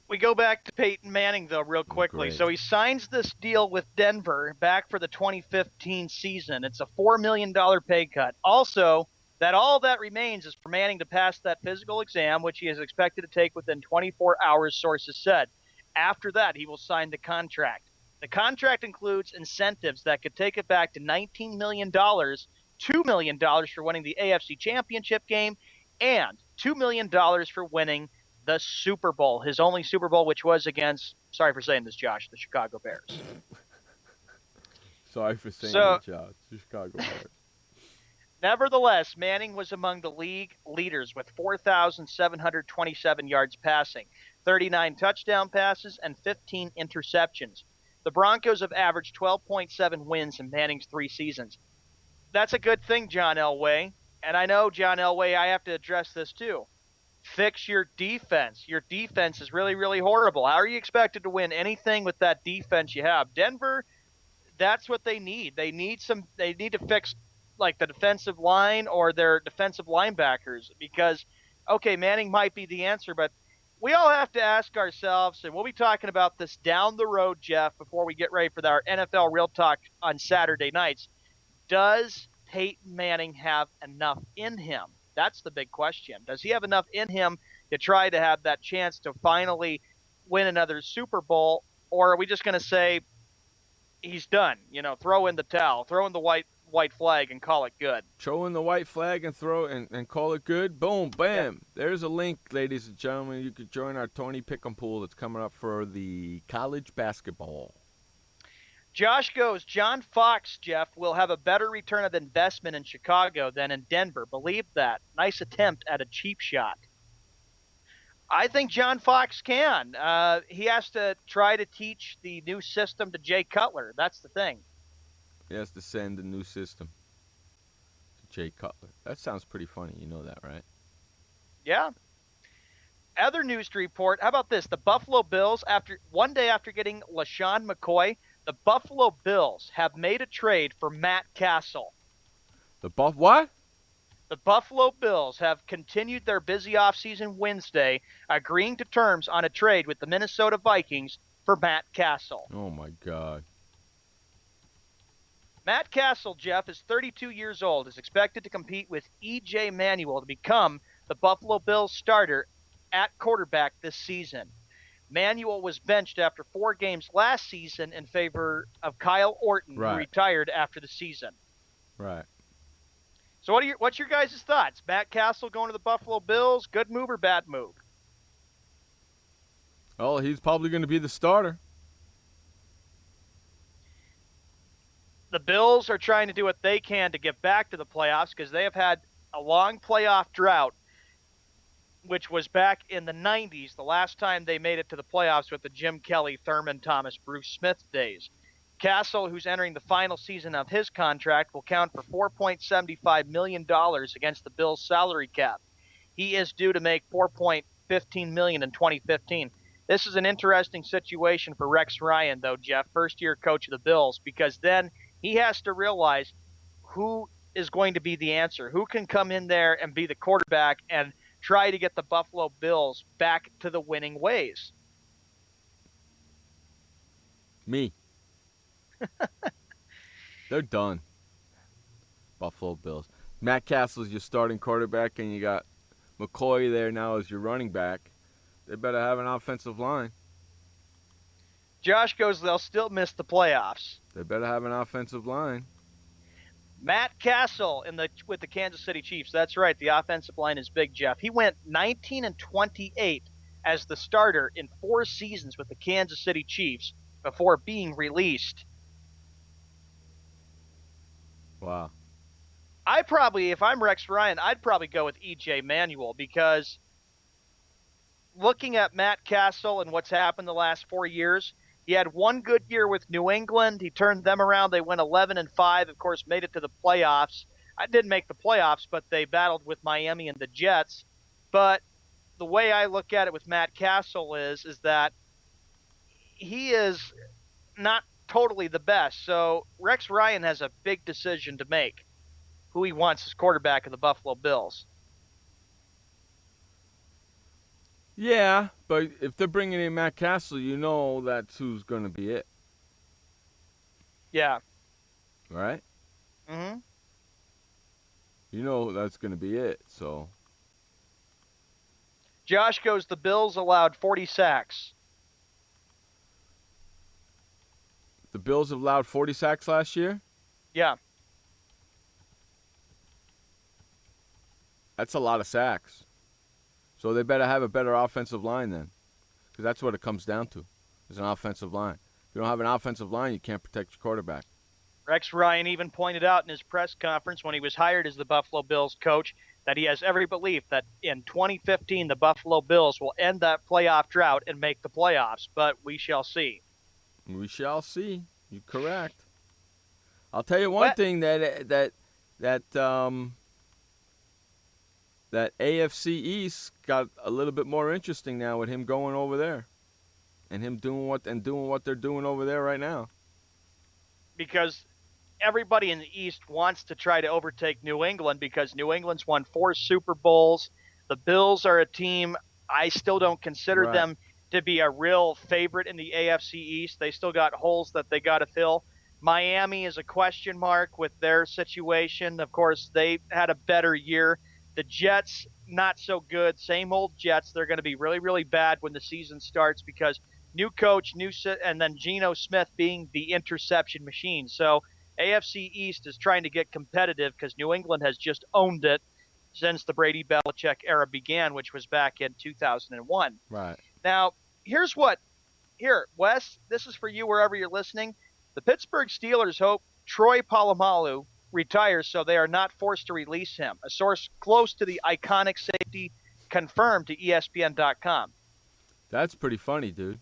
We go back to Peyton Manning, though, real quickly. Great. So he signs this deal with Denver back for the 2015 season. It's a $4 million pay cut. Also, all that remains is for Manning to pass that physical exam, which he is expected to take within 24 hours, sources said. After that, he will sign the contract. The contract includes incentives that could take it back to $19 million, $2 million for winning the AFC Championship game, and $2 million for winning the Super Bowl, his only Super Bowl, which was against, sorry for saying this, Josh, the Chicago Bears. Sorry for saying that, Josh, the Chicago Bears. Nevertheless, Manning was among the league leaders with 4,727 yards passing, 39 touchdown passes, and 15 interceptions. The Broncos have averaged 12.7 wins in Manning's 3 seasons. That's a good thing, John Elway. And I know, John Elway, I have to address this too. Fix your defense. Your defense is really, really horrible. How are you expected to win anything with that defense you have? Denver, that's what they need. They need to fix like the defensive line or their defensive linebackers because, okay, Manning might be the answer, but we all have to ask ourselves, and we'll be talking about this down the road, Jeff, before we get ready for our NFL Real Talk on Saturday nights. Does Peyton Manning have enough in him? That's the big question. Does he have enough in him to try to have that chance to finally win another Super Bowl, or are we just going to say he's done? Throw in the towel, throw in the white flag, and call it good. Throw in the white flag and throw and call it good. Boom, bam. Yeah. There's a link, ladies and gentlemen. You could join our Tony Pick'em pool that's coming up for the college basketball. Josh goes, John Fox, Jeff, will have a better return of investment in Chicago than in Denver. Believe that. Nice attempt at a cheap shot. I think John Fox can. He has to try to teach the new system to Jay Cutler. That's the thing. He has to send the new system to Jay Cutler. That sounds pretty funny. You know that, right? Yeah. Other news to report. How about this? The Buffalo Bills, one day after getting LaShawn McCoy, the Buffalo Bills have made a trade for Matt Castle. What? The Buffalo Bills have continued their busy offseason Wednesday, agreeing to terms on a trade with the Minnesota Vikings for Matt Castle. Oh, my God. Matt Castle, Jeff, is 32 years old, is expected to compete with E.J. Manuel to become the Buffalo Bills starter at quarterback this season. Manuel was benched after 4 games last season in favor of Kyle Orton, right, who retired after the season. Right. So what's your guys' thoughts? Matt Castle going to the Buffalo Bills, good move or bad move? Oh, he's probably going to be the starter. The Bills are trying to do what they can to get back to the playoffs because they have had a long playoff drought, which was back in the 90s, the last time they made it to the playoffs with the Jim Kelly, Thurman Thomas, Bruce Smith days. Castle, who's entering the final season of his contract, will count for $4.75 million against the Bills' salary cap. He is due to make $4.15 million in 2015. This is an interesting situation for Rex Ryan, though, Jeff, first-year coach of the Bills, because then he has to realize who is going to be the answer, who can come in there and be the quarterback and try to get the Buffalo Bills back to the winning ways. Me. They're done. Buffalo Bills. Matt Castle's your starting quarterback, and you got McCoy there now as your running back. They better have an offensive line. Josh goes, they'll still miss the playoffs. They better have an offensive line. Matt Castle with the Kansas City Chiefs. That's right. The offensive line is big, Jeff. He went 19-28 as the starter in 4 seasons with the Kansas City Chiefs before being released. Wow. If I'm Rex Ryan, I'd probably go with E.J. Manuel because looking at Matt Castle and what's happened the last 4 years, he had 1 good year with New England. He turned them around. They went 11-5, of course, made it to the playoffs. I didn't make the playoffs, but they battled with Miami and the Jets. But the way I look at it with Matt Castle is that he is not totally the best. So Rex Ryan has a big decision to make, who he wants as quarterback of the Buffalo Bills. Yeah, but if they're bringing in Matt Castle, you know that's who's going to be it. Yeah. Right? Mm-hmm. You know that's going to be it, so. Josh goes, the Bills allowed 40 sacks. The Bills have allowed 40 sacks last year? Yeah. That's a lot of sacks. So they better have a better offensive line then, because that's what it comes down to, is an offensive line. If you don't have an offensive line, you can't protect your quarterback. Rex Ryan even pointed out in his press conference when he was hired as the Buffalo Bills coach that he has every belief that in 2015 the Buffalo Bills will end that playoff drought and make the playoffs, but we shall see. We shall see. You're correct. I'll tell you one thing that AFC East got a little bit more interesting now with him going over there, and him doing what they're doing over there right now. Because everybody in the East wants to try to overtake New England because New England's won 4 Super Bowls. The Bills are a team I still don't consider them to be a real favorite in the AFC East. They still got holes that they got to fill. Miami is a question mark with their situation. Of course, they had a better year. The Jets, not so good. Same old Jets. They're going to be really, really bad when the season starts because new coach, and then Geno Smith being the interception machine. So AFC East is trying to get competitive because New England has just owned it since the Brady Belichick era began, which was back in 2001. Right. Now, Wes, this is for you wherever you're listening. The Pittsburgh Steelers hope Troy Polamalu retires so they are not forced to release him. A source close to the iconic safety confirmed to ESPN.com. That's pretty funny, dude.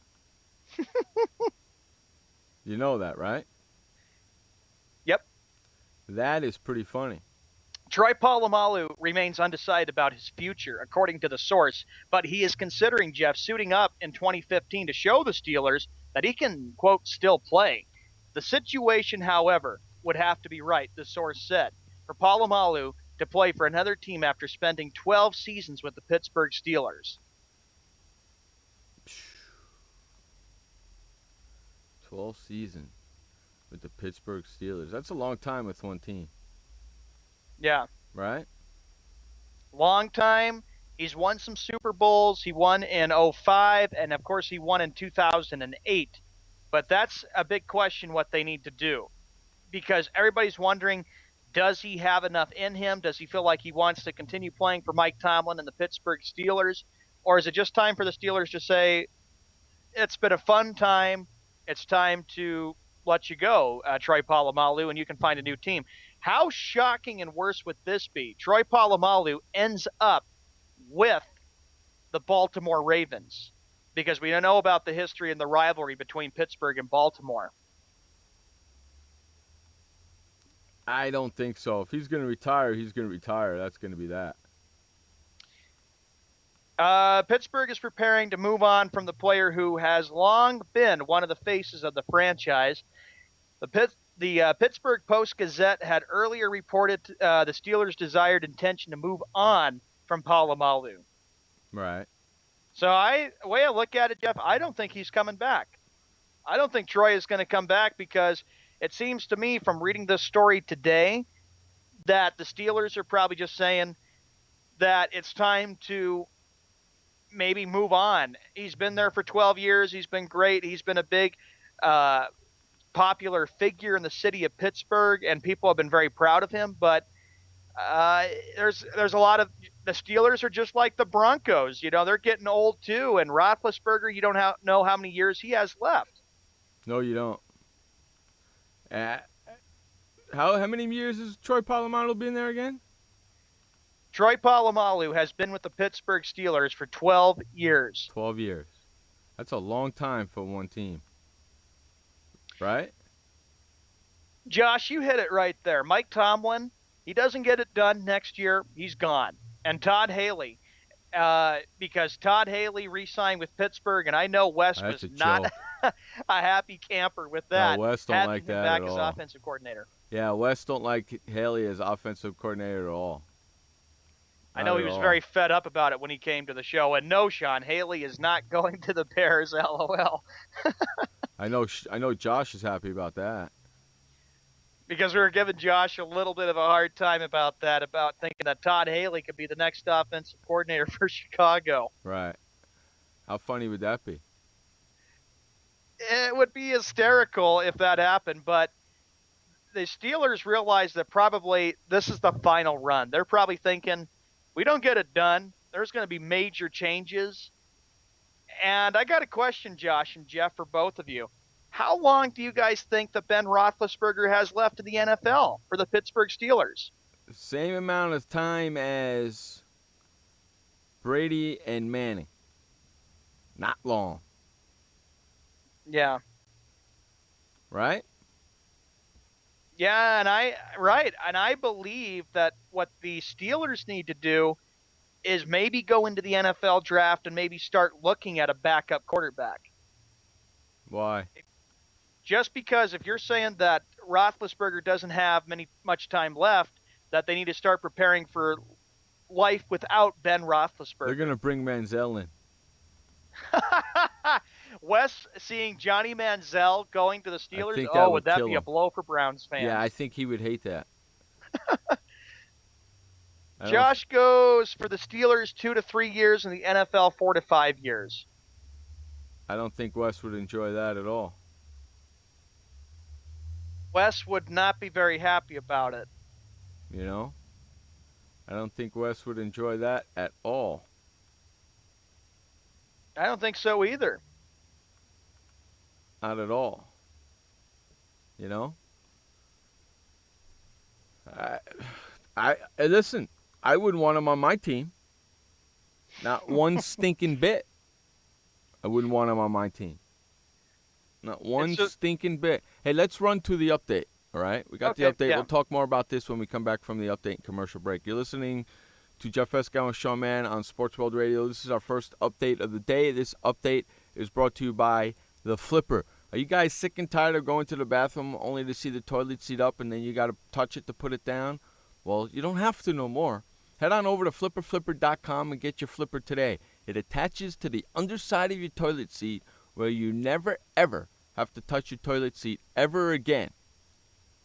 You know that, right? Yep. That is pretty funny. Troy Polamalu remains undecided about his future, according to the source, but he is considering, Jeff, suiting up in 2015 to show the Steelers that he can, quote, still play. The situation, however, would have to be right, the source said, for Polamalu to play for another team after spending 12 seasons with the Pittsburgh Steelers. 12 seasons with the Pittsburgh Steelers. That's a long time with one team. Yeah. Right? Long time. He's won some Super Bowls. He won in 2005, and, of course, he won in 2008. But that's a big question what they need to do because everybody's wondering, does he have enough in him? Does he feel like he wants to continue playing for Mike Tomlin and the Pittsburgh Steelers? Or is it just time for the Steelers to say, it's been a fun time, it's time to let you go, Troy Polamalu, and you can find a new team? How shocking and worse would this be? Troy Polamalu ends up with the Baltimore Ravens because we don't know about the history and the rivalry between Pittsburgh and Baltimore. I don't think so. If he's going to retire, he's going to retire. That's going to be that. Pittsburgh is preparing to move on from the player who has long been one of the faces of the franchise. The Pittsburgh Post-Gazette had earlier reported the Steelers' desired intention to move on from Polamalu. Right. So the way I look at it, Jeff, I don't think he's coming back. I don't think Troy is going to come back because it seems to me from reading this story today that the Steelers are probably just saying that it's time to maybe move on. He's been there for 12 years. He's been great. He's been a big popular figure in the city of Pittsburgh, and people have been very proud of him. But there's a lot of the Steelers are just like the Broncos. You know, they're getting old too. And Roethlisberger, you don't know how many years he has left. No, you don't. How many years has Troy Polamalu been there again? Troy Polamalu has been with the Pittsburgh Steelers for 12 years. 12 years. That's a long time for one team. Right? Josh, you hit it right there. Mike Tomlin, he doesn't get it done next year, he's gone. And Todd Haley, because Todd Haley re-signed with Pittsburgh, and I know Wes was not a happy camper with that. No, Wes don't like that back at as all. offensive coordinator. Yeah, Wes don't like Haley as offensive coordinator at all. I know he was very fed up about it when he came to the show. And no, Sean, Haley is not going to the Bears, LOL. I know Josh is happy about that. Because we were giving Josh a little bit of a hard time about that, about thinking that Todd Haley could be the next offensive coordinator for Chicago. Right. How funny would that be? It would be hysterical if that happened, but the Steelers realize that probably this is the final run. They're probably thinking, we don't get it done, there's going to be major changes. And I got a question, Josh and Jeff, for both of you. How long do you guys think that Ben Roethlisberger has left in the NFL for the Pittsburgh Steelers? Same amount of time as Brady and Manning. Not long. Yeah. Right? Yeah, and I believe that what the Steelers need to do is maybe go into the NFL draft and maybe start looking at a backup quarterback. Why? Just because if you're saying that Roethlisberger doesn't have much time left, that they need to start preparing for life without Ben Roethlisberger. They're going to bring Manziel in. Wes seeing Johnny Manziel going to the Steelers, would that be a blow for Browns fans? Yeah, I think he would hate that. Josh goes for the Steelers 2 to 3 years, and the NFL 4 to 5 years. I don't think Wes would enjoy that at all. Wes would not be very happy about it. You know? I don't think Wes would enjoy that at all. I don't think so either. Not at all. You know? I listen, I wouldn't want him on my team. Not one stinking bit. I wouldn't want him on my team. Not one stinking bit. Hey, let's run to the update, all right? We got the update. Yeah. We'll talk more about this when we come back from the update and commercial break. You're listening to Jeff Escow and Sean Mann on Sports World Radio. This is our first update of the day. This update is brought to you by The Flipper. Are you guys sick and tired of going to the bathroom only to see the toilet seat up and then you got to touch it to put it down? Well, you don't have to no more. Head on over to flipperflipper.com and get your flipper today. It attaches to the underside of your toilet seat where you never, ever have to touch your toilet seat ever again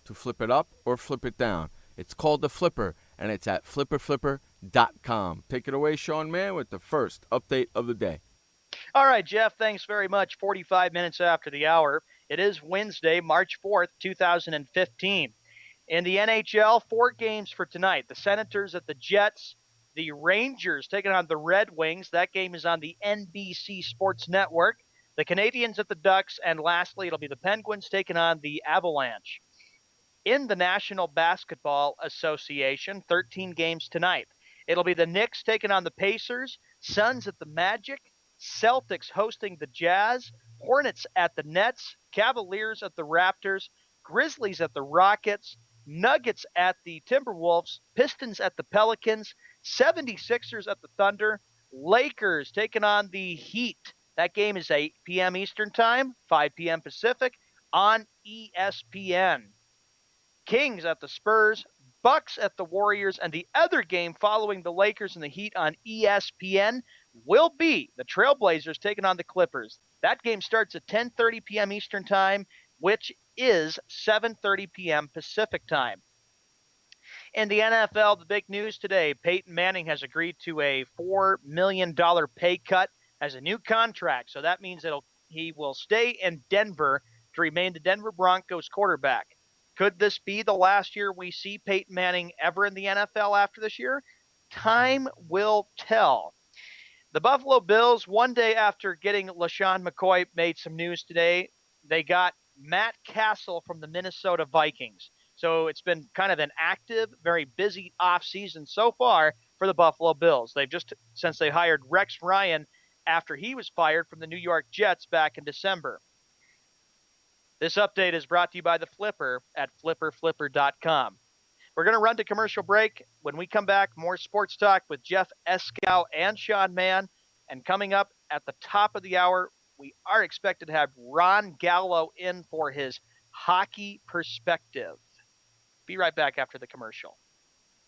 to flip it up or flip it down. It's called The Flipper, and it's at flipperflipper.com. Take it away, Sean Mann, with the first update of the day. All right, Jeff, thanks very much. 45 minutes after the hour. It is Wednesday, March 4th, 2015. In the NHL, 4 games for tonight. The Senators at the Jets. The Rangers taking on the Red Wings. That game is on the NBC Sports Network. The Canadiens at the Ducks. And lastly, it'll be the Penguins taking on the Avalanche. In the National Basketball Association, 13 games tonight. It'll be the Knicks taking on the Pacers. Suns at the Magic. Celtics hosting the Jazz. Hornets at the Nets. Cavaliers at the Raptors. Grizzlies at the Rockets. Nuggets at the Timberwolves, Pistons at the Pelicans, 76ers at the Thunder, Lakers taking on the Heat. That game is 8 p.m. Eastern Time, 5 p.m. Pacific on ESPN. Kings at the Spurs, Bucks at the Warriors, and the other game following the Lakers and the Heat on ESPN will be the Trailblazers taking on the Clippers. That game starts at 10:30 p.m. Eastern Time, which is 7:30 p.m. Pacific Time. In the NFL, the big news today, Peyton Manning has agreed to a $4 million pay cut as a new contract. So that means he will stay in Denver to remain the Denver Broncos quarterback. Could this be the last year we see Peyton Manning ever in the NFL after this year? Time will tell. The Buffalo Bills, one day after getting LaShawn McCoy, made some news today. They got Matt Castle from the Minnesota Vikings. So it's been kind of an active, very busy offseason so far for the Buffalo Bills. Since they hired Rex Ryan after he was fired from the New York Jets back in December. This update is brought to you by The Flipper at flipperflipper.com. We're going to run to commercial break. When we come back, more sports talk with Jeff Escow and Sean Mann. And coming up at the top of the hour, we are expected to have Ron Gallo in for his hockey perspective. Be right back after the commercial.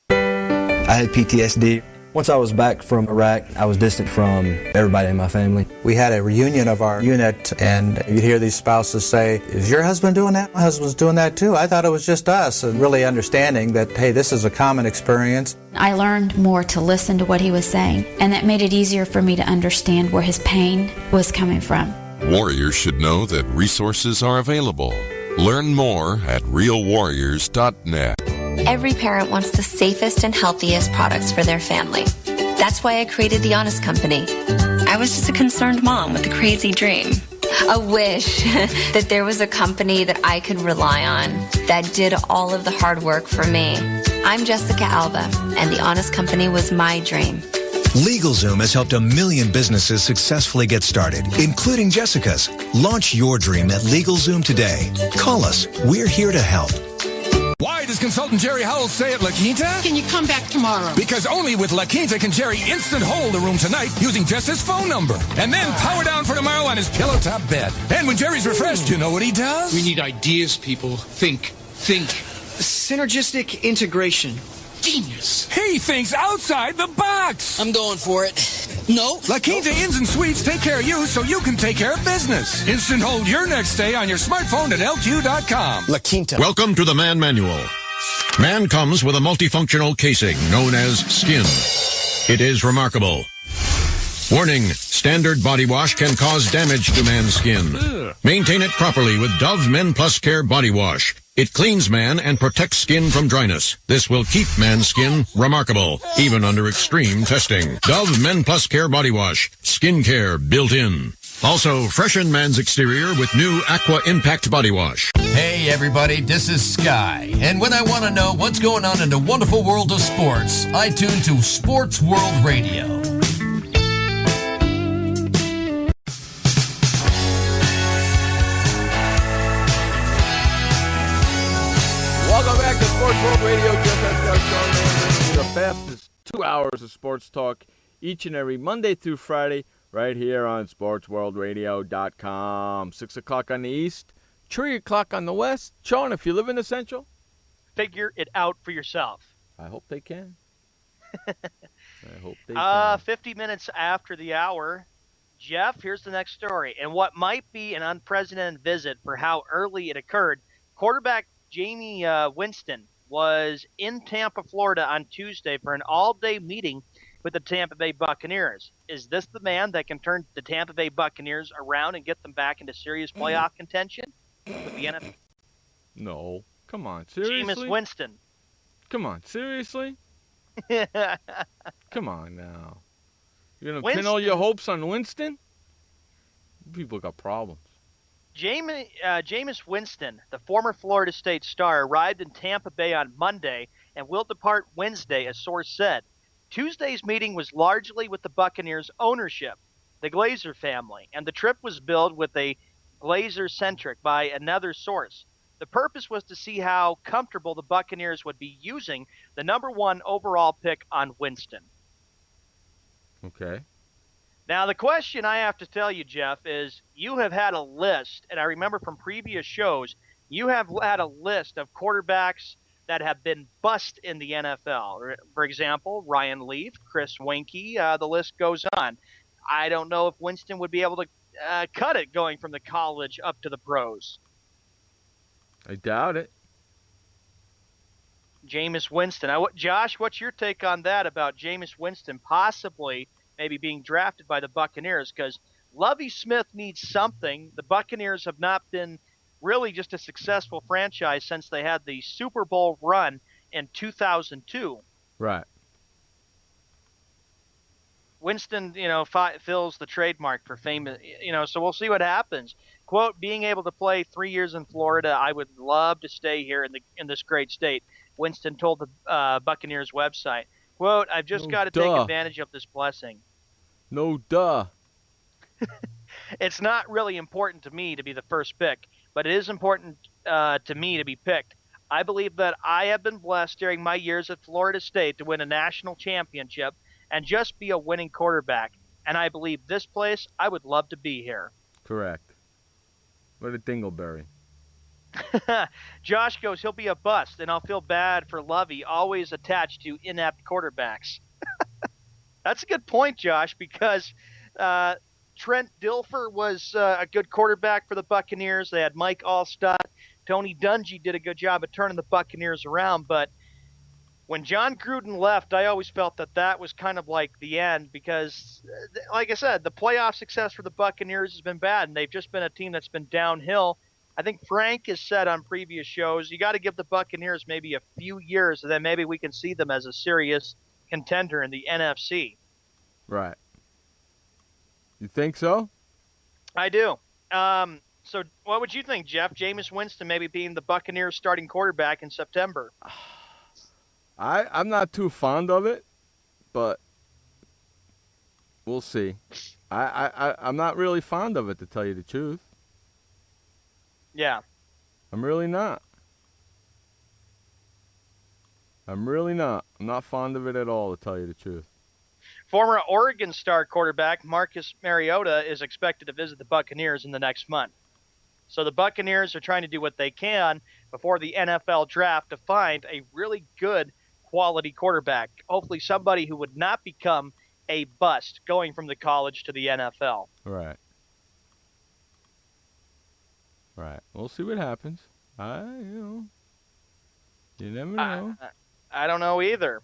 I had PTSD. Once I was back from Iraq, I was distant from everybody in my family. We had a reunion of our unit, and you'd hear these spouses say, "Is your husband doing that? My husband's doing that too. I thought it was just us." And really understanding that, hey, this is a common experience. I learned more to listen to what he was saying, and that made it easier for me to understand where his pain was coming from. Warriors should know that resources are available. Learn more at realwarriors.net. Every parent wants the safest and healthiest products for their family. That's why I created The Honest Company. I was just a concerned mom with a crazy dream. A wish that there was a company that I could rely on that did all of the hard work for me. I'm Jessica Alba, and The Honest Company was my dream. LegalZoom has helped 1 million businesses successfully get started, including Jessica's. Launch your dream at LegalZoom today. Call us. We're here to help. Why does consultant Jerry Howell stay at La Quinta? Can you come back tomorrow? Because only with La Quinta can Jerry instant hold the room tonight using just his phone number. And then power down for tomorrow on his pillow top bed. And when Jerry's refreshed, you know what he does? We need ideas, people. Think. Synergistic integration. Genius. He thinks outside the box. I'm going for it. No. La Quinta Inns and Suites take care of you so you can take care of business. Instant hold your next stay on your smartphone at LQ.com. La Quinta. Welcome to the Man Manual. Man comes with a multifunctional casing known as skin. It is remarkable. Warning, standard body wash can cause damage to man's skin. Maintain it properly with Dove Men Plus Care Body Wash. It cleans man and protects skin from dryness. This will keep man's skin remarkable, even under extreme testing. Dove Men Plus Care Body Wash. Skin care built in. Also, freshen man's exterior with new Aqua Impact Body Wash. Hey everybody, this is Sky. And when I want to know what's going on in the wonderful world of sports, I tune to Sports World Radio. Welcome back to Sports World Radio. The fastest 2 hours of sports talk each and every Monday through Friday right here on SportsWorldRadio.com. 6 o'clock on the East, 3 o'clock on the West. Sean, if you live in the Central, figure it out for yourself. I hope they can. I hope they can. 50 minutes after the hour, Jeff, here's the next story. And what might be an unprecedented visit for how early it occurred, quarterback Jamie Winston was in Tampa, Florida on Tuesday for an all-day meeting with the Tampa Bay Buccaneers. Is this the man that can turn the Tampa Bay Buccaneers around and get them back into serious playoff contention with the NFL? No. Come on, seriously? Jameis Winston. Come on, seriously? Come on now. You're going to pin all your hopes on Winston? People got problems. Jameis Winston, the former Florida State star, arrived in Tampa Bay on Monday and will depart Wednesday, a source said. Tuesday's meeting was largely with the Buccaneers' ownership, the Glazer family, and the trip was billed with a Glazer-centric by another source. The purpose was to see how comfortable the Buccaneers would be using the number 1 overall pick on Winston. Okay. Now, the question I have to tell you, Jeff, is you have had a list, and I remember from previous shows, you have had a list of quarterbacks that have been bust in the NFL. For example, Ryan Leaf, Chris Weinke, the list goes on. I don't know if Winston would be able to cut it going from the college up to the pros. I doubt it. Jameis Winston. Josh, what's your take on that about Jameis Winston possibly maybe being drafted by the Buccaneers? Because Lovie Smith needs something. The Buccaneers have not been really just a successful franchise since they had the Super Bowl run in 2002. Right. Winston, fills the trademark for fame, so we'll see what happens. Quote, being able to play 3 years in Florida, I would love to stay here in this great state, Winston told the Buccaneers website. Quote, I've just got to take advantage of this blessing. No duh. It's not really important to me to be the first pick, but it is important to me to be picked. I believe that I have been blessed during my years at Florida State to win a national championship and just be a winning quarterback. And I believe this place, I would love to be here. Correct. What a dingleberry. Josh goes, he'll be a bust, and I'll feel bad for Lovey, always attached to inept quarterbacks. That's a good point, Josh, because Trent Dilfer was a good quarterback for the Buccaneers. They had Mike Allstott. Tony Dungy did a good job of turning the Buccaneers around, but when John Gruden left, I always felt that was kind of like the end because, like I said, the playoff success for the Buccaneers has been bad, and they've just been a team that's been downhill. I think Frank has said on previous shows, you got to give the Buccaneers maybe a few years, and then maybe we can see them as a serious contender in the NFC. Right. You think so? I do. So what would you think, Jeff? Jameis Winston maybe being the Buccaneers starting quarterback in September. I'm not too fond of it, but we'll see. I'm not really fond of it, to tell you the truth. Yeah. I'm really not. I'm not fond of it at all, to tell you the truth. Former Oregon star quarterback Marcus Mariota is expected to visit the Buccaneers in the next month. So the Buccaneers are trying to do what they can before the NFL draft to find a really good quality quarterback. Hopefully somebody who would not become a bust going from the college to the NFL. Right. We'll see what happens. You never know. I don't know either.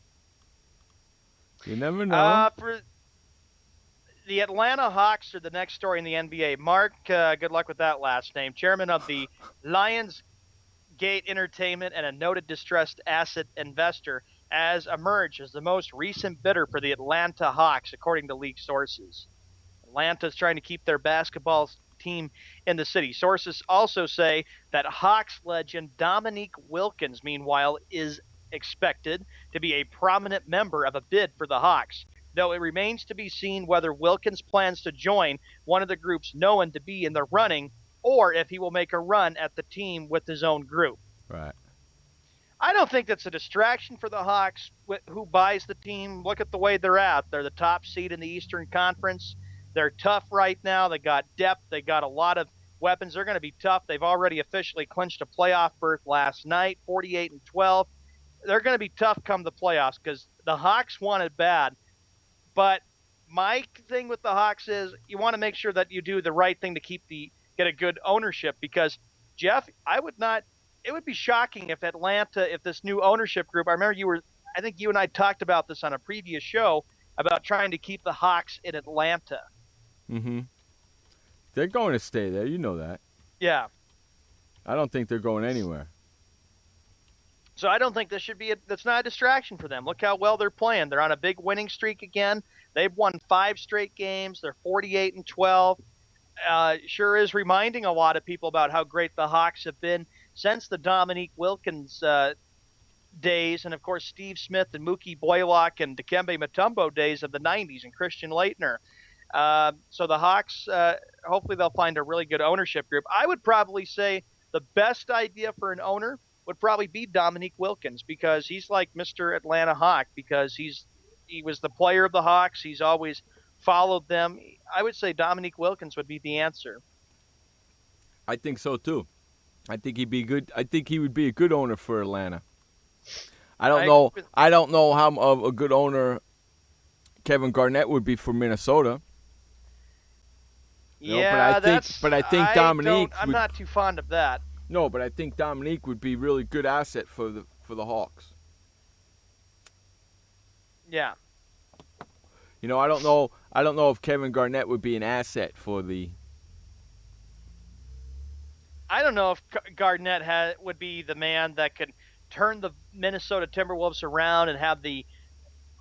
You never know. For the Atlanta Hawks are the next story in the NBA. Mark, good luck with that last name. Chairman of the Lionsgate Entertainment and a noted distressed asset investor, has emerged as the most recent bidder for the Atlanta Hawks, according to league sources. Atlanta's trying to keep their basketball team in the city. Sources also say that Hawks legend Dominique Wilkins, meanwhile, is expected to be a prominent member of a bid for the Hawks, though it remains to be seen whether Wilkins plans to join one of the groups known to be in the running or if he will make a run at the team with his own group. Right. I don't think that's a distraction for the Hawks. Who buys the team? Look at the way they're at. They're the top seed in the Eastern Conference. They're tough right now. They got depth. They got a lot of weapons. They're going to be tough. They've already officially clinched a playoff berth last night, 48-12. They're going to be tough come the playoffs because the Hawks want it bad. But my thing with the Hawks is you want to make sure that you do the right thing to get a good ownership because, Jeff, it would be shocking if if this new ownership group, I think you and I talked about this on a previous show about trying to keep the Hawks in Atlanta. Mm-hmm. They're going to stay there. You know that. Yeah. I don't think they're going anywhere. So I don't think that's not a distraction for them. Look how well they're playing. They're on a big winning streak again. They've won 5 straight games. They're 48-12. Sure is reminding a lot of people about how great the Hawks have been since the Dominique Wilkins days, and of course Steve Smith and Mookie Blaylock and Dikembe Mutombo days of the 90s and Christian Laettner. So the Hawks, hopefully they'll find a really good ownership group. I would probably say the best idea for an owner would probably be Dominique Wilkins because he's like Mr. Atlanta Hawk because he was the player of the Hawks. He's always followed them. I would say Dominique Wilkins would be the answer. I think so too. I think he'd be good. I think he would be a good owner for Atlanta. I don't know how a good owner Kevin Garnett would be for Minnesota. Yeah, but I think Dominique. I'm not too fond of that. No, but I think Dominique would be a really good asset for the Hawks. Yeah. I don't know if Kevin Garnett would be an asset for the. I don't know if Garnett would be the man that could turn the Minnesota Timberwolves around and have the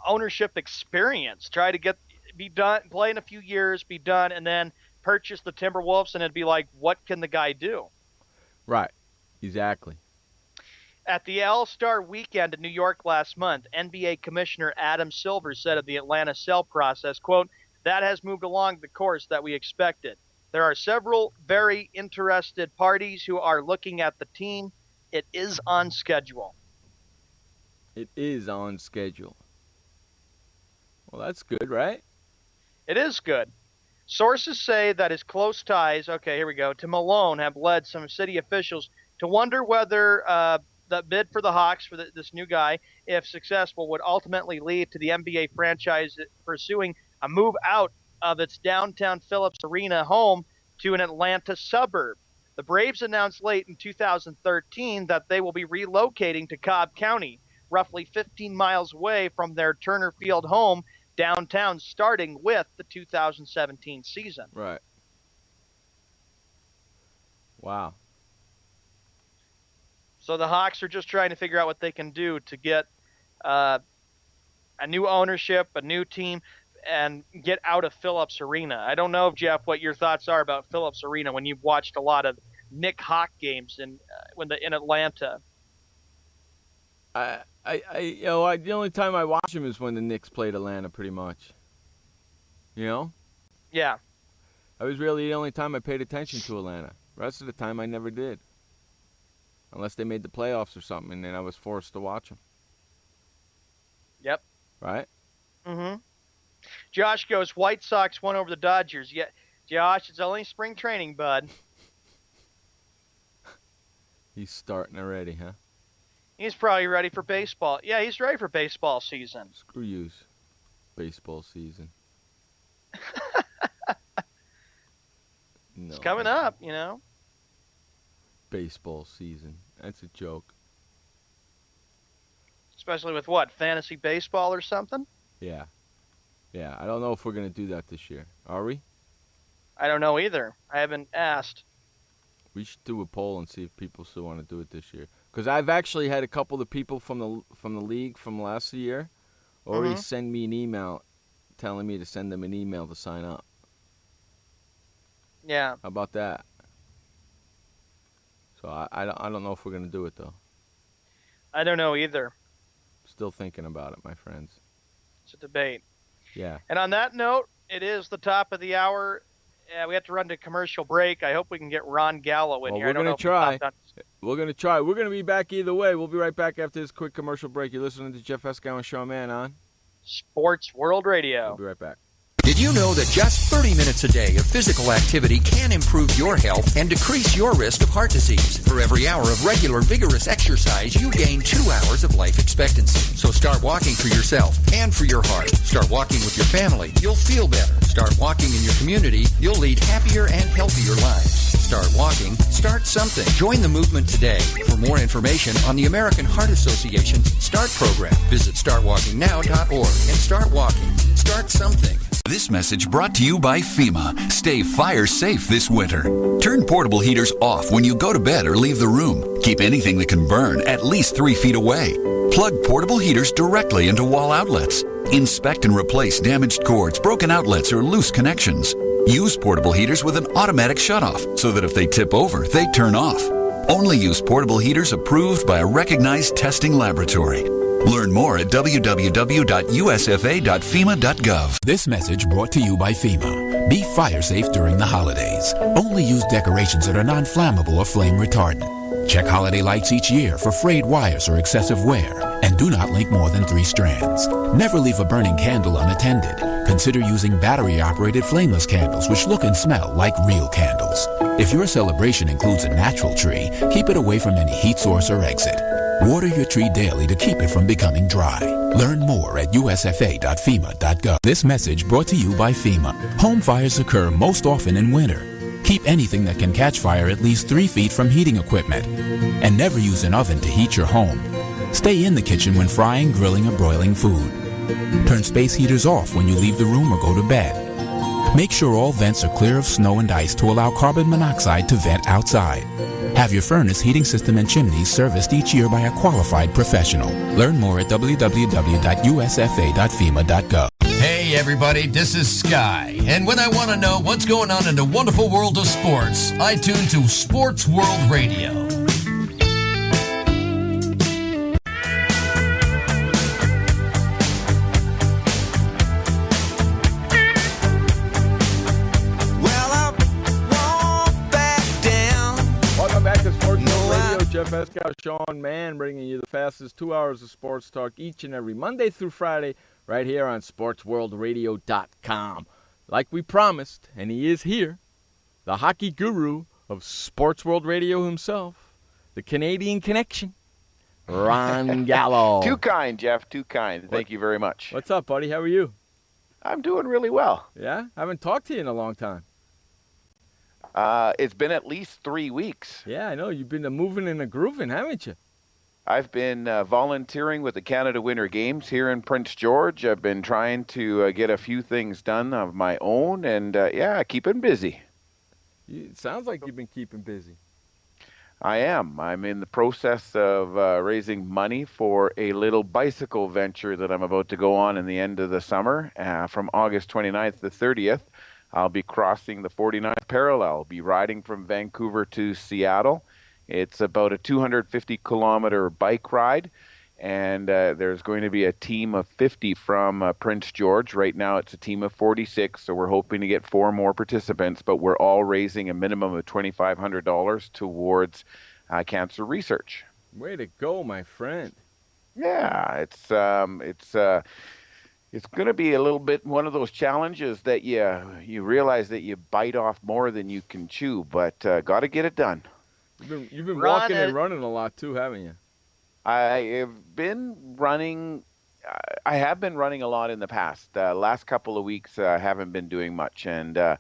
ownership experience. Try to be done, play in a few years, be done, and then purchase the Timberwolves, and it'd be like, what can the guy do? Right. Exactly. At the All-Star Weekend in New York last month, NBA Commissioner Adam Silver said of the Atlanta sale process, quote, "That has moved along the course that we expected. There are several very interested parties who are looking at the team. It is on schedule." It is on schedule. Well, that's good, right? It is good. Sources say that his close ties, to Malone have led some city officials to wonder whether that bid for the Hawks for this new guy, if successful, would ultimately lead to the NBA franchise pursuing a move out of its downtown Phillips Arena home to an Atlanta suburb. The Braves announced late in 2013 that they will be relocating to Cobb County, roughly 15 miles away from their Turner Field home downtown, starting with the 2017 season. Right. Wow. So the Hawks are just trying to figure out what they can do to get a new ownership, a new team, and get out of Phillips Arena. I don't know, Jeff, what your thoughts are about Phillips Arena when you've watched a lot of Knick Hawk games in Atlanta. The only time I watch them is when the Knicks played Atlanta, pretty much. You know? Yeah. That was really the only time I paid attention to Atlanta. The rest of the time, I never did. Unless they made the playoffs or something, and then I was forced to watch them. Yep. Right? Mm-hmm. Josh goes, White Sox won over the Dodgers. Yeah, Josh, it's only spring training, bud. He's starting already, huh? He's probably ready for baseball. Yeah, he's ready for baseball season. Screw you. Baseball season. No. It's coming up, you know. Baseball season. That's a joke. Especially with what? Fantasy baseball or something? Yeah. Yeah, I don't know if we're going to do that this year. Are we? I don't know either. I haven't asked. We should do a poll and see if people still want to do it this year. Because I've actually had a couple of people from the league from last year already send me an email telling me to send them an email to sign up. Yeah. How about that? So I don't know if we're going to do it, though. I don't know either. Still thinking about it, my friends. It's a debate. Yeah. And on that note, it is the top of the hour. We have to run to commercial break. I hope we can get Ron Gallo in here. We're going to try. We're going to try. We're going to be back either way. We'll be right back after this quick commercial break. You're listening to Jeff Escow and Sean Mann on Sports World Radio. We'll be right back. Did you know that just 30 minutes a day of physical activity can improve your health and decrease your risk of heart disease? For every hour of regular, vigorous exercise, you gain 2 hours of life expectancy. So start walking for yourself and for your heart. Start walking with your family. You'll feel better. Start walking in your community. You'll lead happier and healthier lives. Start walking. Start something. Join the movement today. For more information on the American Heart Association START program, visit startwalkingnow.org and start walking. Start something. This message brought to you by FEMA. Stay fire safe this winter. Turn portable heaters off when you go to bed or leave the room. Keep anything that can burn at least 3 feet away. Plug portable heaters directly into wall outlets. Inspect and replace damaged cords, broken outlets, or loose connections. Use portable heaters with an automatic shutoff so that if they tip over, they turn off. Only use portable heaters approved by a recognized testing laboratory. Learn more at www.usfa.fema.gov. This message brought to you by FEMA. Be fire safe during the holidays. Only use decorations that are non-flammable or flame retardant. Check holiday lights each year for frayed wires or excessive wear. And do not link more than 3 strands. Never leave a burning candle unattended. Consider using battery-operated flameless candles which look and smell like real candles. If your celebration includes a natural tree, keep it away from any heat source or exit. Water your tree daily to keep it from becoming dry. Learn more at usfa.fema.gov. This message brought to you by FEMA. Home fires occur most often in winter. Keep anything that can catch fire at least 3 feet from heating equipment. And never use an oven to heat your home. Stay in the kitchen when frying, grilling, or broiling food. Turn space heaters off when you leave the room or go to bed. Make sure all vents are clear of snow and ice to allow carbon monoxide to vent outside. Have your furnace, heating system, and chimneys serviced each year by a qualified professional. Learn more at www.usfa.fema.gov. Hey everybody, this is Sky. And when I want to know what's going on in the wonderful world of sports, I tune to Sports World Radio. Jeff Escow, Sean Mann, bringing you the fastest 2 hours of sports talk each and every Monday through Friday right here on SportsWorldRadio.com. Like we promised, and he is here, the hockey guru of Sports World Radio himself, the Canadian Connection, Ron Gallo. Too kind, Jeff. Too kind. Thank you very much. What's up, buddy? How are you? I'm doing really well. Yeah? I haven't talked to you in a long time. It's been at least 3 weeks. Yeah, I know. You've been moving and grooving, haven't you? I've been volunteering with the Canada Winter Games here in Prince George. I've been trying to get a few things done of my own, and keeping busy. It sounds like you've been keeping busy. I am. I'm in the process of raising money for a little bicycle venture that I'm about to go on in the end of the summer. From August 29th to 30th, I'll be crossing the 49th parallel. I'll be riding from Vancouver to Seattle. It's about a 250-kilometer bike ride, and there's going to be a team of 50 from Prince George. Right now it's a team of 46, so we're hoping to get 4 more participants, but we're all raising a minimum of $2,500 towards cancer research. Way to go, my friend. Yeah, it's going to be a little bit one of those challenges that you realize that you bite off more than you can chew, but got to get it done. You've been walking and running a lot too, haven't you? I have been running. I have been running a lot in the past. Last couple of weeks, I haven't been doing much, and I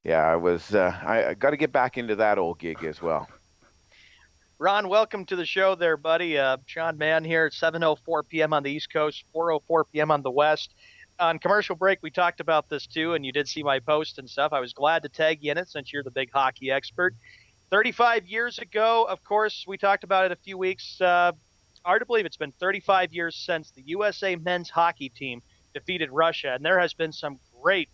got to get back into that old gig as well. Ron, welcome to the show there, buddy. Sean Mann here at 7:04 p.m. on the East Coast, 4:04 p.m. on the West. On commercial break, we talked about this too, and you did see my post and stuff. I was glad to tag you in it since you're the big hockey expert. 35 years ago, of course, we talked about it a few weeks. Hard to believe it's been 35 years since the USA men's hockey team defeated Russia, and there has been some great,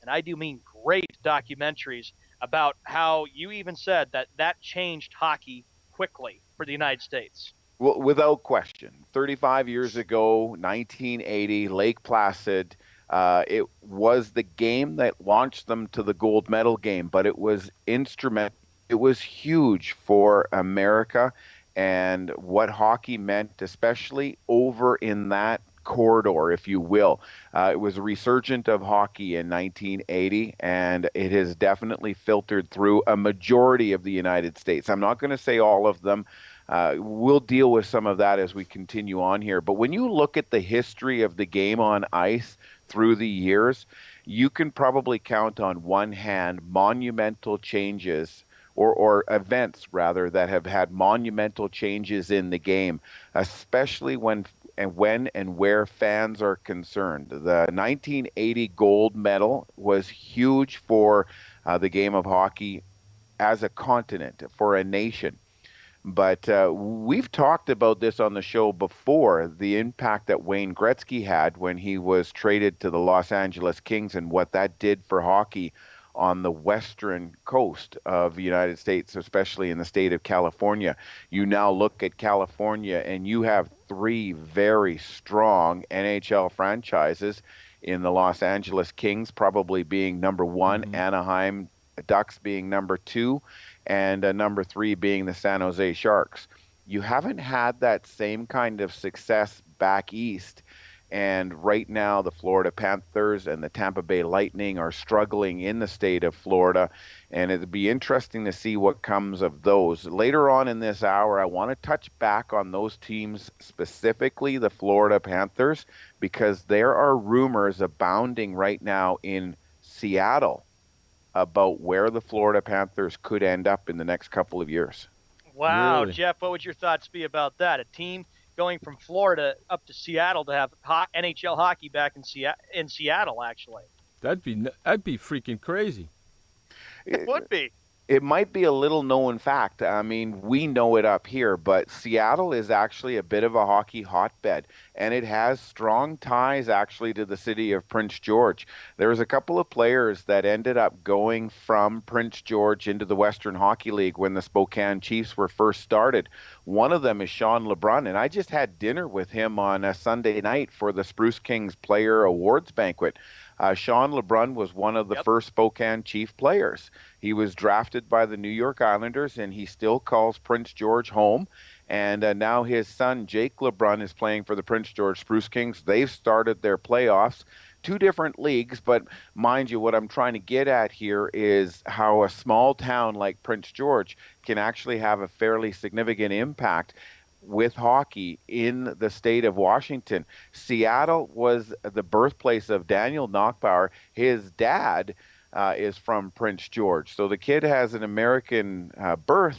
and I do mean great, documentaries about how you even said that changed hockey quickly for the United States. Well, without question. 35 years ago, 1980, Lake Placid, it was the game that launched them to the gold medal game, but it was instrumental. It was huge for America and what hockey meant, especially over in that corridor, if you will. It was a resurgent of hockey in 1980, and it has definitely filtered through a majority of the United States. I'm not going to say all of them. We'll deal with some of that as we continue on here. But when you look at the history of the game on ice through the years, you can probably count on one hand monumental changes or events, rather, that have had monumental changes in the game, especially when and where fans are concerned. The 1980 gold medal was huge for the game of hockey as a continent, for a nation. But we've talked about this on the show before, the impact that Wayne Gretzky had when he was traded to the Los Angeles Kings and what that did for hockey on the western coast of the United States, especially in the state of California. You now look at California and you have 3 very strong NHL franchises in the Los Angeles Kings probably being number 1, Anaheim Ducks being number 2, and number 3 being the San Jose Sharks. You haven't had that same kind of success back east. And right now, the Florida Panthers and the Tampa Bay Lightning are struggling in the state of Florida. And it'd be interesting to see what comes of those. Later on in this hour, I want to touch back on those teams, specifically the Florida Panthers, because there are rumors abounding right now in Seattle about where the Florida Panthers could end up in the next couple of years. Wow, really? Jeff, what would your thoughts be about that? A team going from Florida up to Seattle to have NHL hockey back in Seattle, actually. That'd be freaking crazy. It would be. It might be a little known fact. I mean, we know it up here, but Seattle is actually a bit of a hockey hotbed, and it has strong ties actually to the city of Prince George. There's a couple of players that ended up going from Prince George into the Western Hockey League when the Spokane Chiefs were first started. One of them is Sean LeBrun, and I just had dinner with him on a Sunday night for the Spruce Kings Player Awards Banquet. Sean LeBrun was one of the first Spokane Chief players. He was drafted by the New York Islanders, and he still calls Prince George home. And now his son, Jake LeBrun, is playing for the Prince George Spruce Kings. They've started their playoffs. 2 different leagues, but mind you, what I'm trying to get at here is how a small town like Prince George can actually have a fairly significant impact with hockey in the state of Washington. Seattle was the birthplace of Daniel Knockbauer. His dad is from Prince George. So the kid has an American birthplace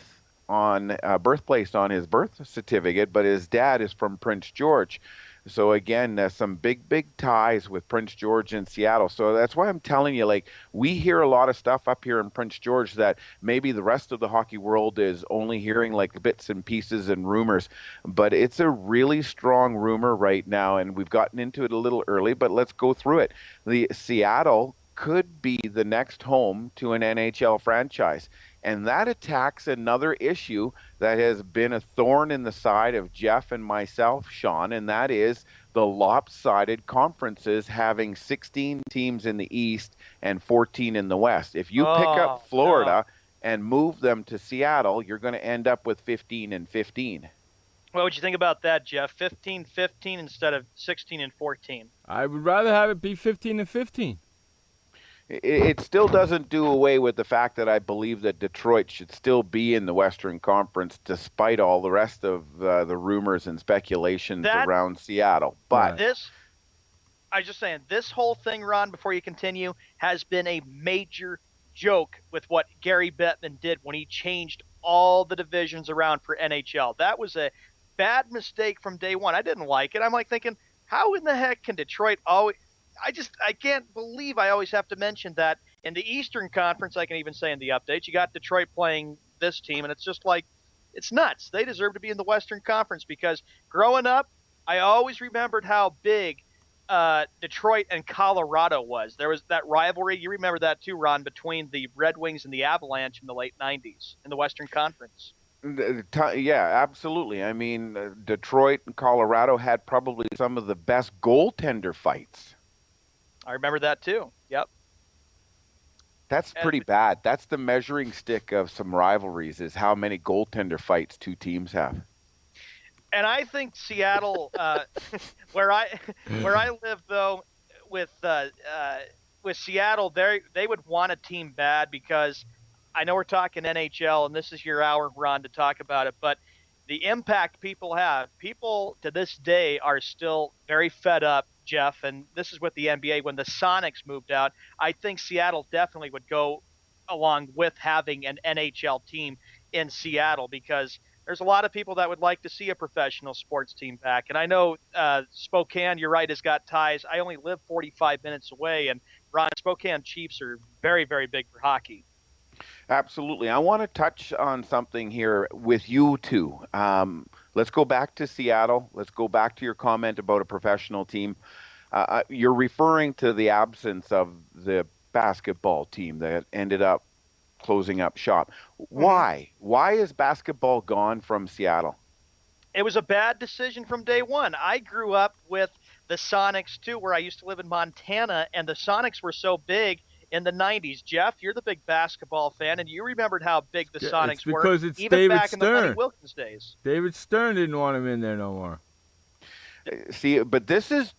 on his birth certificate, but his dad is from Prince George. So again, some big ties with Prince George and Seattle. So that's why I'm telling you, like, we hear a lot of stuff up here in Prince George that maybe the rest of the hockey world is only hearing like bits and pieces and rumors. But it's a really strong rumor right now, and we've gotten into it a little early, but let's go through it. The Seattle could be the next home to an NHL franchise. And that attacks another issue that has been a thorn in the side of Jeff and myself, Sean, and that is the lopsided conferences having 16 teams in the East and 14 in the West. If you pick up Florida and move them to Seattle, you're going to end up with 15 and 15. What would you think about that, Jeff? 15-15 instead of 16 and 14. I would rather have it be 15 and 15. It still doesn't do away with the fact that I believe that Detroit should still be in the Western Conference despite all the rest of the rumors and speculations around Seattle. But I'm just saying, this whole thing, Ron, before you continue, has been a major joke with what Gary Bettman did when he changed all the divisions around for NHL. That was a bad mistake from day one. I didn't like it. I'm like thinking, how in the heck can Detroit always... I can't believe I always have to mention that in the Eastern Conference. I can even say in the updates, you got Detroit playing this team, and it's just like, it's nuts. They deserve to be in the Western Conference because growing up, I always remembered how big Detroit and Colorado was. There was that rivalry. You remember that too, Ron, between the Red Wings and the Avalanche in the late 90s in the Western Conference. Yeah, absolutely. I mean, Detroit and Colorado had probably some of the best goaltender fights. I remember that too. Yep. That's pretty bad. That's the measuring stick of some rivalries, is how many goaltender fights two teams have. And I think Seattle, where I live though, with Seattle, they would want a team bad because I know we're talking NHL, and this is your hour, Ron, to talk about it, but the impact people have. People to this day are still very fed up, Jeff, and this is with the NBA. When the Sonics moved out, I think Seattle definitely would go along with having an NHL team in Seattle because there's a lot of people that would like to see a professional sports team back. And I know Spokane, you're right, has got ties. I only live 45 minutes away, and Ron, Spokane Chiefs are very, very big for hockey. Absolutely. I want to touch on something here with you two. Let's go back to Seattle. Let's go back to your comment about a professional team. You're referring to the absence of the basketball team that ended up closing up shop. Why? Why is basketball gone from Seattle? It was a bad decision from day one. I grew up with the Sonics too, where I used to live in Montana, and the Sonics were so big in the 90s. Jeff, you're the big basketball fan, and you remembered how big the Sonics were, because it's even David back Stern. in the Lenny Wilkens days. David Stern didn't want him in there no more. See, but this is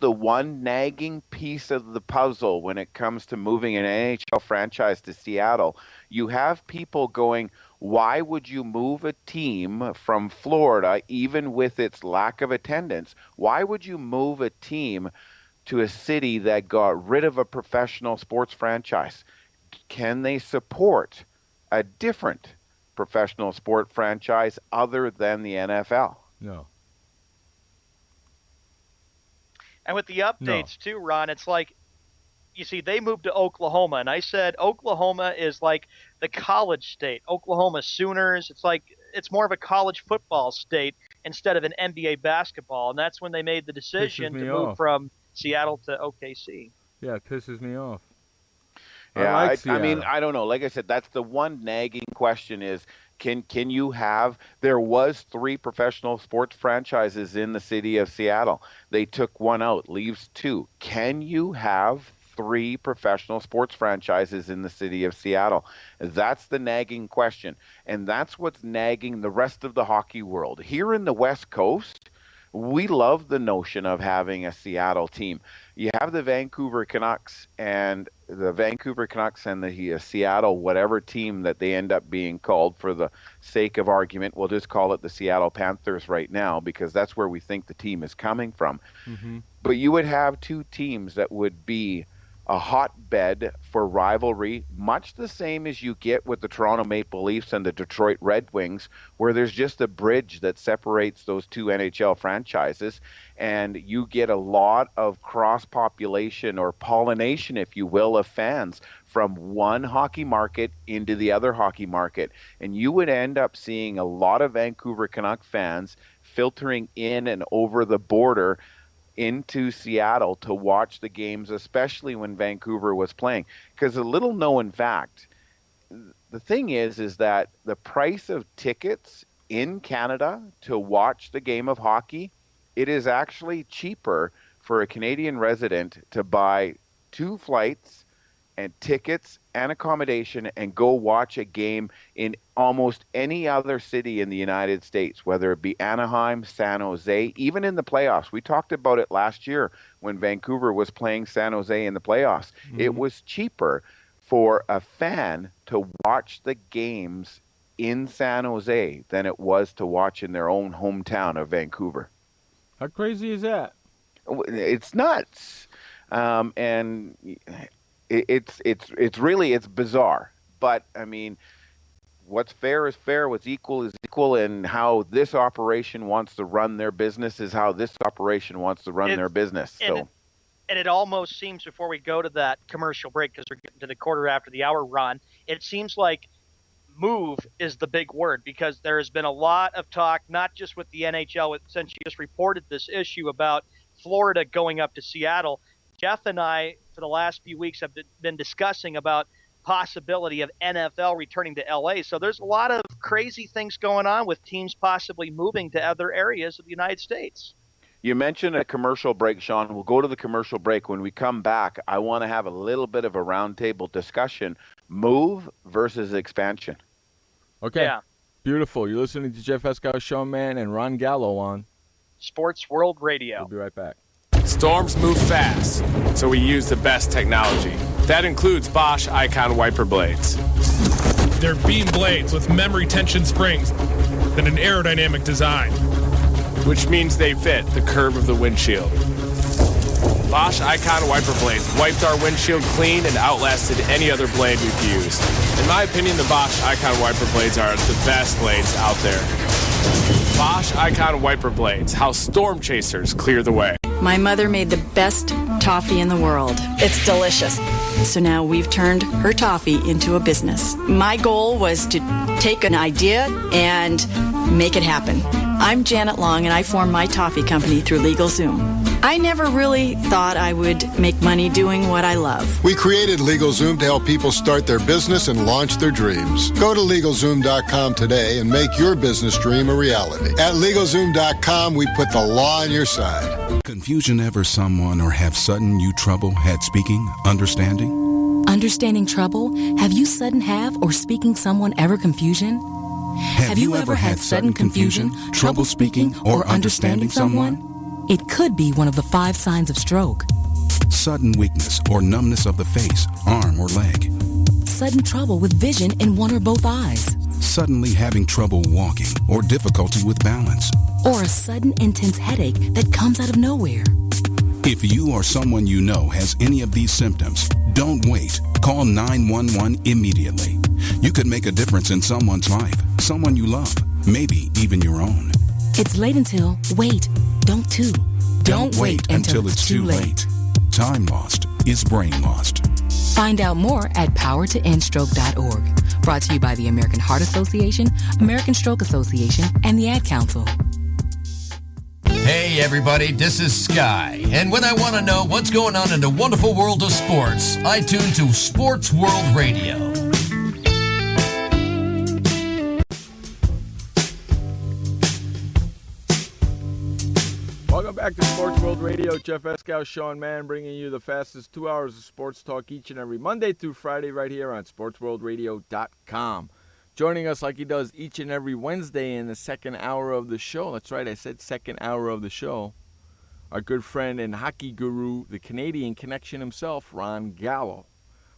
the one nagging piece of the puzzle when it comes to moving an NHL franchise to Seattle. You have people going, why would you move a team from Florida, even with its lack of attendance? Why would you move a team to a city that got rid of a professional sports franchise? Can they support a different professional sport franchise other than the NFL? No. And with the updates too, Ron, it's like, you see, they moved to Oklahoma, and I said Oklahoma is like the college state. Oklahoma Sooners, it's like it's more of a college football state instead of an NBA basketball, and that's when they made the decision to move from Seattle to OKC. Yeah, it pisses me off. Yeah, I mean, I don't know. Like I said, that's the one nagging question is, can you have, there was 3 professional sports franchises in the city of Seattle. They took one out, leaves 2. Can you have 3 professional sports franchises in the city of Seattle? That's the nagging question. And that's what's nagging the rest of the hockey world. Here in the West Coast, We love the notion of having a Seattle team. You have the Vancouver Canucks and the Seattle, whatever team that they end up being called for the sake of argument. We'll just call it the Seattle Panthers right now because that's where we think the team is coming from. Mm-hmm. But you would have two teams that would be a hotbed for rivalry, much the same as you get with the Toronto Maple Leafs and the Detroit Red Wings, where there's just a bridge that separates those two NHL franchises, and you get a lot of cross-population or pollination, if you will, of fans from one hockey market into the other hockey market. And you would end up seeing a lot of Vancouver Canuck fans filtering in and over the border into Seattle to watch the games, especially when Vancouver was playing. Because a little known fact, the thing is that the price of tickets in Canada to watch the game of hockey, it is actually cheaper for a Canadian resident to buy 2 flights and tickets and accommodation and go watch a game in almost any other city in the United States, whether it be Anaheim, San Jose, even in the playoffs. We talked about it last year when Vancouver was playing San Jose in the playoffs. Mm-hmm. It was cheaper for a fan to watch the games in San Jose than it was to watch in their own hometown of Vancouver. How crazy is that? It's nuts. And it's really bizarre, but I mean, what's fair is fair, what's equal is equal, and how this operation wants to run their business is how this operation wants to run their business. So, and it almost seems, before we go to that commercial break, because we're getting to the quarter after the hour run, it seems like move is the big word, because there has been a lot of talk, not just with the NHL, since you just reported this issue about Florida going up to Seattle. Jeff and I, for the last few weeks, have been discussing about possibility of NFL returning to LA. So there's a lot of crazy things going on with teams possibly moving to other areas of the United States. You mentioned a commercial break, Sean. We'll go to the commercial break. When we come back, I want to have a little bit of a roundtable discussion, move versus expansion. Okay. Yeah. Beautiful. You're listening to Jeff Escow, Sean Man, and Ron Gallo on Sports World Radio. We'll be right back. Storms move fast, so we use the best technology. That includes Bosch Icon wiper blades. They're beam blades with memory tension springs and an aerodynamic design, which means they fit the curve of the windshield. Bosch Icon wiper blades wiped our windshield clean and outlasted any other blade we've used. In my opinion, the Bosch Icon wiper blades are the best blades out there. Bosch Icon wiper blades, how storm chasers clear the way. My mother made the best toffee in the world. It's delicious. So now we've turned her toffee into a business. My goal was to take an idea and make it happen. I'm Janet Long, and I formed my toffee company through LegalZoom. I never really thought I would make money doing what I love. We created LegalZoom to help people start their business and launch their dreams. Go to LegalZoom.com today and make your business dream a reality. At LegalZoom.com, we put the law on your side. Confusion ever someone or have sudden you trouble had speaking, understanding? Understanding trouble? Have you sudden have or speaking someone ever confusion? Have you ever had sudden confusion, trouble speaking, or understanding someone? It could be one of the 5 signs of stroke. Sudden weakness or numbness of the face, arm, or leg. Sudden trouble with vision in one or both eyes. Suddenly having trouble walking or difficulty with balance. Or a sudden intense headache that comes out of nowhere. If you or someone you know has any of these symptoms, don't wait. Call 911 immediately. You could make a difference in someone's life, someone you love, maybe even your own. It's late until, wait, don't wait until it's too late. Time lost is brain lost. Find out more at powertoendstroke.org. Brought to you by the American Heart Association, American Stroke Association, and the Ad Council. Hey everybody, this is Sky, and when I want to know what's going on in the wonderful world of sports, I tune to Sports World Radio. Welcome back to Sports World Radio. Jeff Escow, Sean Mann, bringing you the fastest 2 hours of sports talk each and every Monday through Friday right here on SportsWorldRadio.com. joining us like he does each and every Wednesday in the second hour of the show. That's right, I said second hour of the show. Our good friend and hockey guru, the Canadian connection himself, Ron Gallo.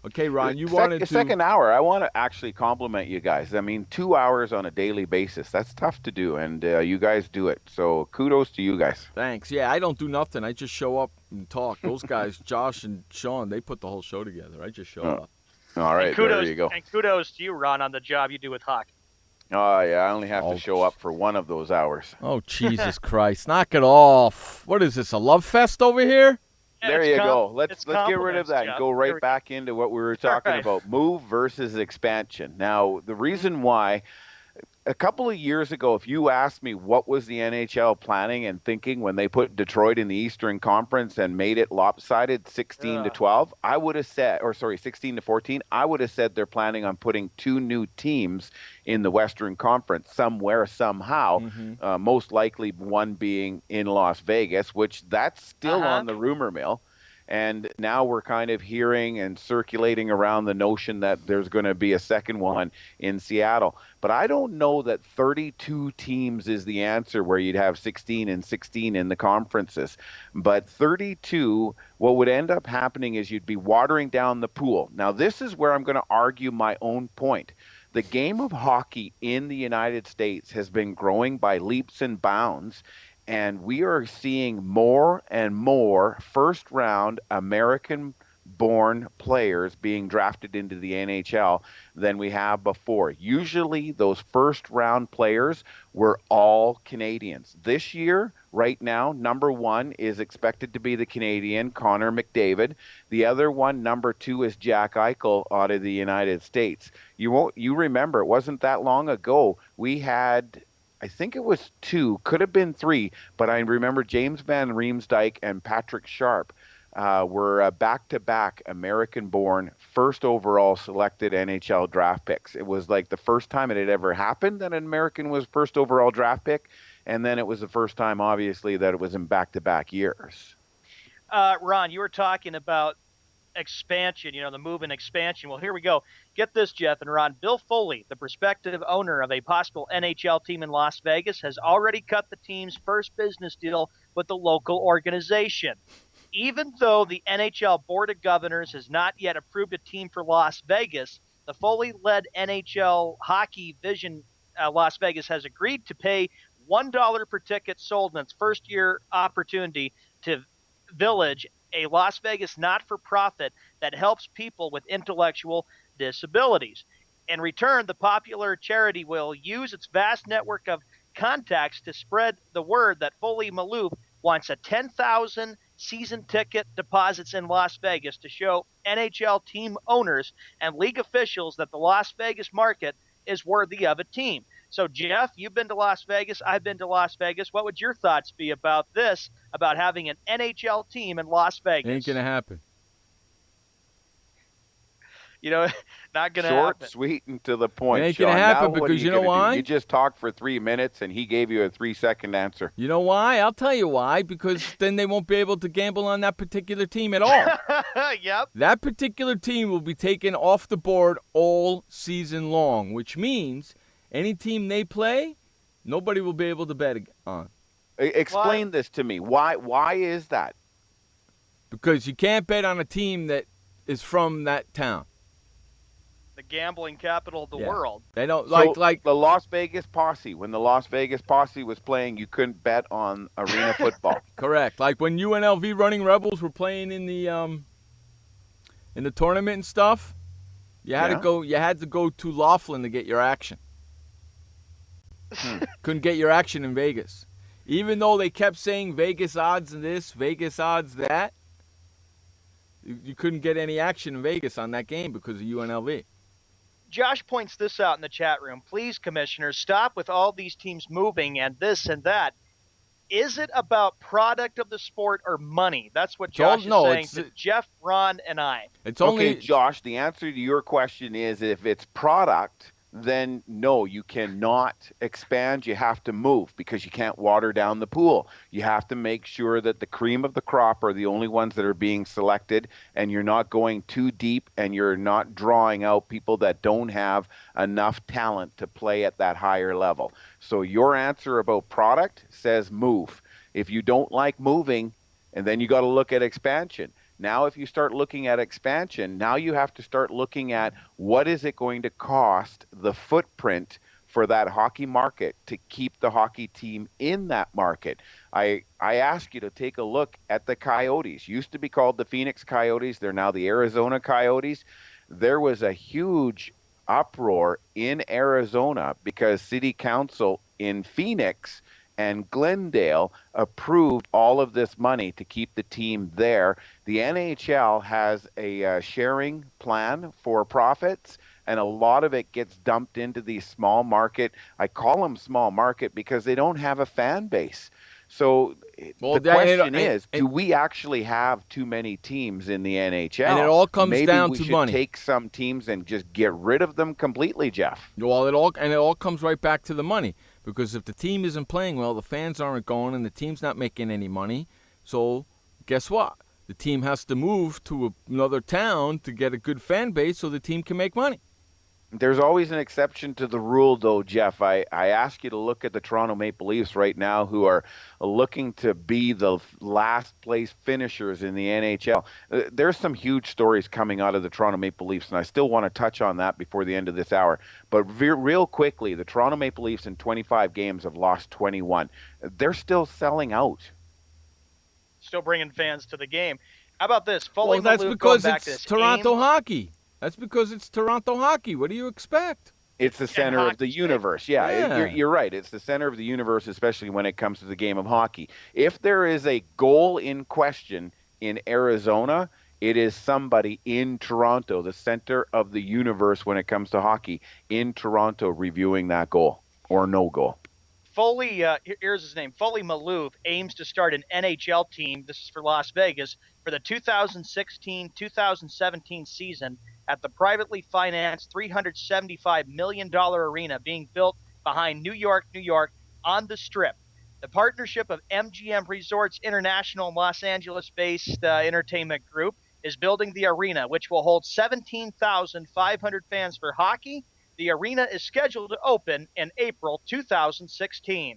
Okay, Ron, you wanted to... Second hour, I want to actually compliment you guys. I mean, 2 hours on a daily basis, that's tough to do, and you guys do it. So kudos to you guys. Thanks. Yeah, I don't do nothing. I just show up and talk. Those guys, Josh and Sean, they put the whole show together. I just show up. All right, there you go. And kudos to you, Ron, on the job you do with hockey. Oh, yeah, I only have to show up for one of those hours. Oh, Jesus Christ. Knock it off. What is this, a love fest over here? There you go. Let's get rid of that and go right back into what we were talking about, move versus expansion. Now, the reason why, a couple of years ago, if you asked me what was the NHL planning and thinking when they put Detroit in the Eastern Conference and made it lopsided 16-12, I would have said, 16-14, I would have said they're planning on putting 2 new teams in the Western Conference somewhere, somehow, most likely one being in Las Vegas, which that's still on the rumor mill. And now we're kind of hearing and circulating around the notion that there's going to be a second one in Seattle. But I don't know that 32 teams is the answer where you'd have 16 and 16 in the conferences. But 32, what would end up happening is you'd be watering down the pool. Now, this is where I'm going to argue my own point. The game of hockey in the United States has been growing by leaps and bounds. And we are seeing more and more first-round American-born players being drafted into the NHL than we have before. Usually, those first-round players were all Canadians. This year, right now, number 1 is expected to be the Canadian, Connor McDavid. The other one, number 2, is Jack Eichel out of the United States. You remember, it wasn't that long ago, we had... I think it was 2, could have been 3, but I remember James Van Riemsdyk and Patrick Sharp were back-to-back American-born, first overall selected NHL draft picks. It was like the first time it had ever happened that an American was first overall draft pick, and then it was the first time, obviously, that it was in back-to-back years. Ron, you were talking about expansion, the move and expansion. Well, here we go. Get this, Jeff and Ron. Bill Foley, the prospective owner of a possible NHL team in Las Vegas, has already cut the team's first business deal with the local organization. Even though the NHL Board of Governors has not yet approved a team for Las Vegas, the Foley-led NHL Hockey Vision Las Vegas has agreed to pay $1 per ticket sold in its first-year opportunity to Village, a Las Vegas not-for-profit that helps people with intellectual disabilities. In return, the popular charity will use its vast network of contacts to spread the word that Foley Malouf wants a 10,000 season ticket deposits in Las Vegas to show NHL team owners and league officials that the Las Vegas market is worthy of a team. So, Jeff, you've been to Las Vegas. I've been to Las Vegas. What would your thoughts be about this, about having an NHL team in Las Vegas? Ain't going to happen. Not going to happen. Short, sweet, and to the point. It ain't going to happen because you know why? You just talked for 3 minutes, and he gave you a 3-second answer. You know why? I'll tell you why. Because then they won't be able to gamble on that particular team at all. Yep. That particular team will be taken off the board all season long, which means any team they play, nobody will be able to bet on. Explain this to me. Why is that? Because you can't bet on a team that is from that town. The gambling capital of the world. They don't like the Las Vegas Posse. When the Las Vegas Posse was playing, you couldn't bet on arena football. Correct. Like when UNLV Running Rebels were playing in the tournament and stuff, you had to go. You had to go to Laughlin to get your action. Couldn't get your action in Vegas, even though they kept saying Vegas odds and this, Vegas odds that. You couldn't get any action in Vegas on that game because of UNLV. Josh points this out in the chat room. Please, commissioners, stop with all these teams moving and this and that. Is it about product of the sport or money? That's what Josh is saying to Jeff, Ron, and I. Okay, Josh, the answer to your question is if it's product, then no, you cannot expand. You have to move because you can't water down the pool. You have to make sure that the cream of the crop are the only ones that are being selected, and you're not going too deep, and you're not drawing out people that don't have enough talent to play at that higher level. So your answer about product says move. If you don't like moving, and then you got to look at expansion. Now, if you start looking at expansion, now you have to start looking at what is it going to cost the footprint for that hockey market to keep the hockey team in that market. I ask you to take a look at the Coyotes. Used to be called the Phoenix Coyotes. They're now the Arizona Coyotes. There was a huge uproar in Arizona because City Council in Phoenix and Glendale approved all of this money to keep the team there. The NHL has a sharing plan for profits, and a lot of it gets dumped into these small market. I call them small market because they don't have a fan base. So the question is, do we actually have too many teams in the NHL? And it all comes down to money. Maybe we should take some teams and just get rid of them completely, Jeff. Well, it all comes right back to the money. Because if the team isn't playing well, the fans aren't going, and the team's not making any money. So guess what? The team has to move to another town to get a good fan base so the team can make money. There's always an exception to the rule, though, Jeff. I ask you to look at the Toronto Maple Leafs right now, who are looking to be the last place finishers in the NHL. There's some huge stories coming out of the Toronto Maple Leafs, and I still want to touch on that before the end of this hour. But real quickly, the Toronto Maple Leafs in 25 games have lost 21. They're still selling out. Still bringing fans to the game. How about this? Well, that's because it's Toronto hockey. That's because it's Toronto hockey. What do you expect? It's the center of the universe. Yeah. You're right. It's the center of the universe, especially when it comes to the game of hockey. If there is a goal in question in Arizona, it is somebody in Toronto, the center of the universe when it comes to hockey, in Toronto reviewing that goal or no goal. Foley, here's his name, Foley Malouf, aims to start an NHL team, this is for Las Vegas, for the 2016-2017 season at the privately financed $375 million arena being built behind New York, on the Strip. The partnership of MGM Resorts International and Los Angeles-based entertainment group is building the arena, which will hold 17,500 fans for hockey. The arena is scheduled to open in April 2016.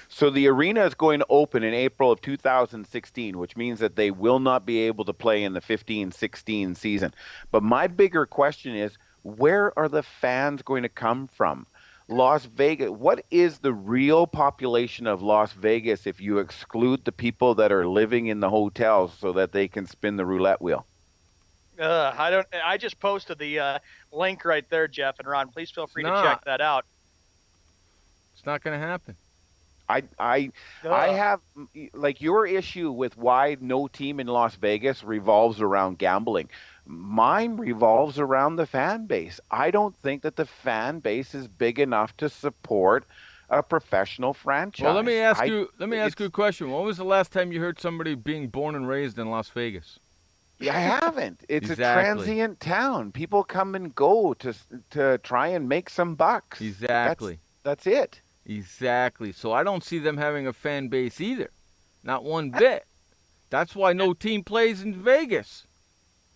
So the arena is going to open in April of 2016, which means that they will not be able to play in the 15-16 season. But my bigger question is, where are the fans going to come from? Las Vegas, what is the real population of Las Vegas if you exclude the people that are living in the hotels so that they can spin the roulette wheel? I just posted the link right there, Jeff and Ron. Please feel free to check that out. It's not going to happen. I have, like, your issue with why no team in Las Vegas revolves around gambling. Mine revolves around the fan base. I don't think that the fan base is big enough to support a professional franchise. Well, let me ask you a question. When was the last time you heard somebody being born and raised in Las Vegas? I haven't. It's exactly. A transient town. People come and go to try and make some bucks. Exactly. That's it. Exactly. So I don't see them having a fan base either. Not one bit. That's why no team plays in Vegas.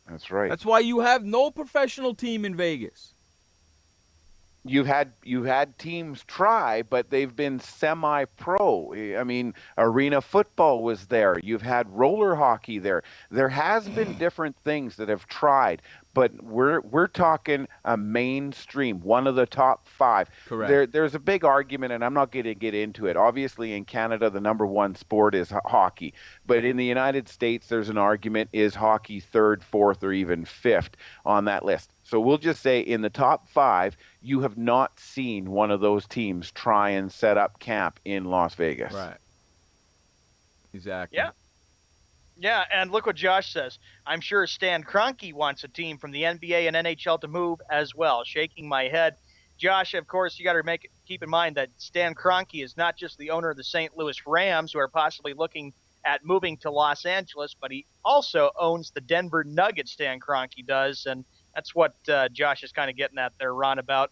That's right. That's why you have no professional team in Vegas. You've had teams try, but they've been semi-pro. I mean, arena football was there. You've had roller hockey there. There has been different things that have tried, but we're talking a mainstream, one of the top 5. Correct. There's a big argument, and I'm not going to get into it. Obviously, in Canada, the number one sport is hockey. But in the United States, there's an argument, is hockey 3rd, 4th, or even 5th on that list? So we'll just say in the top 5, you have not seen one of those teams try and set up camp in Las Vegas. Right. Exactly. Yeah. Yeah, and look what Josh says. I'm sure Stan Kroenke wants a team from the NBA and NHL to move as well. Shaking my head. Josh, of course, you got to keep in mind that Stan Kroenke is not just the owner of the St. Louis Rams, who are possibly looking at moving to Los Angeles, but he also owns the Denver Nuggets, Stan Kroenke does, and that's what Josh is kind of getting at there, Ron, about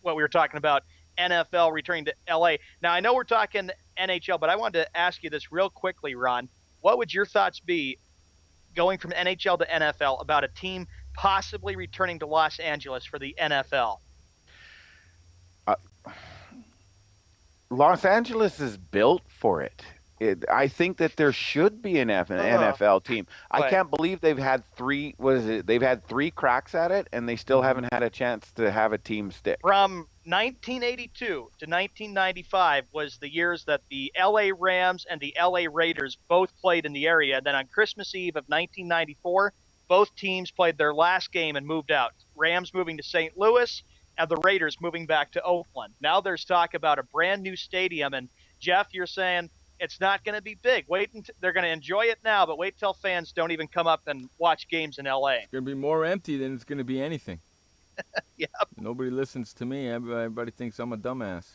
what we were talking about, NFL returning to LA. Now, I know we're talking NHL, but I wanted to ask you this real quickly, Ron. What would your thoughts be going from NHL to NFL about a team possibly returning to Los Angeles for the NFL? Los Angeles is built for it. I think that there should be an NFL team. I can't believe they've had three. What is it? They've had 3 cracks at it, and they still haven't had a chance to have a team stick. From 1982 to 1995 was the years that the LA Rams and the LA Raiders both played in the area. Then on Christmas Eve of 1994, both teams played their last game and moved out. Rams moving to St. Louis, and the Raiders moving back to Oakland. Now there's talk about a brand new stadium, and Jeff, you're saying it's not going to be big. Wait until they're going to enjoy it now, but wait till fans don't even come up and watch games in LA. It's going to be more empty than it's going to be anything. Yep. Nobody listens to me. Everybody thinks I'm a dumbass.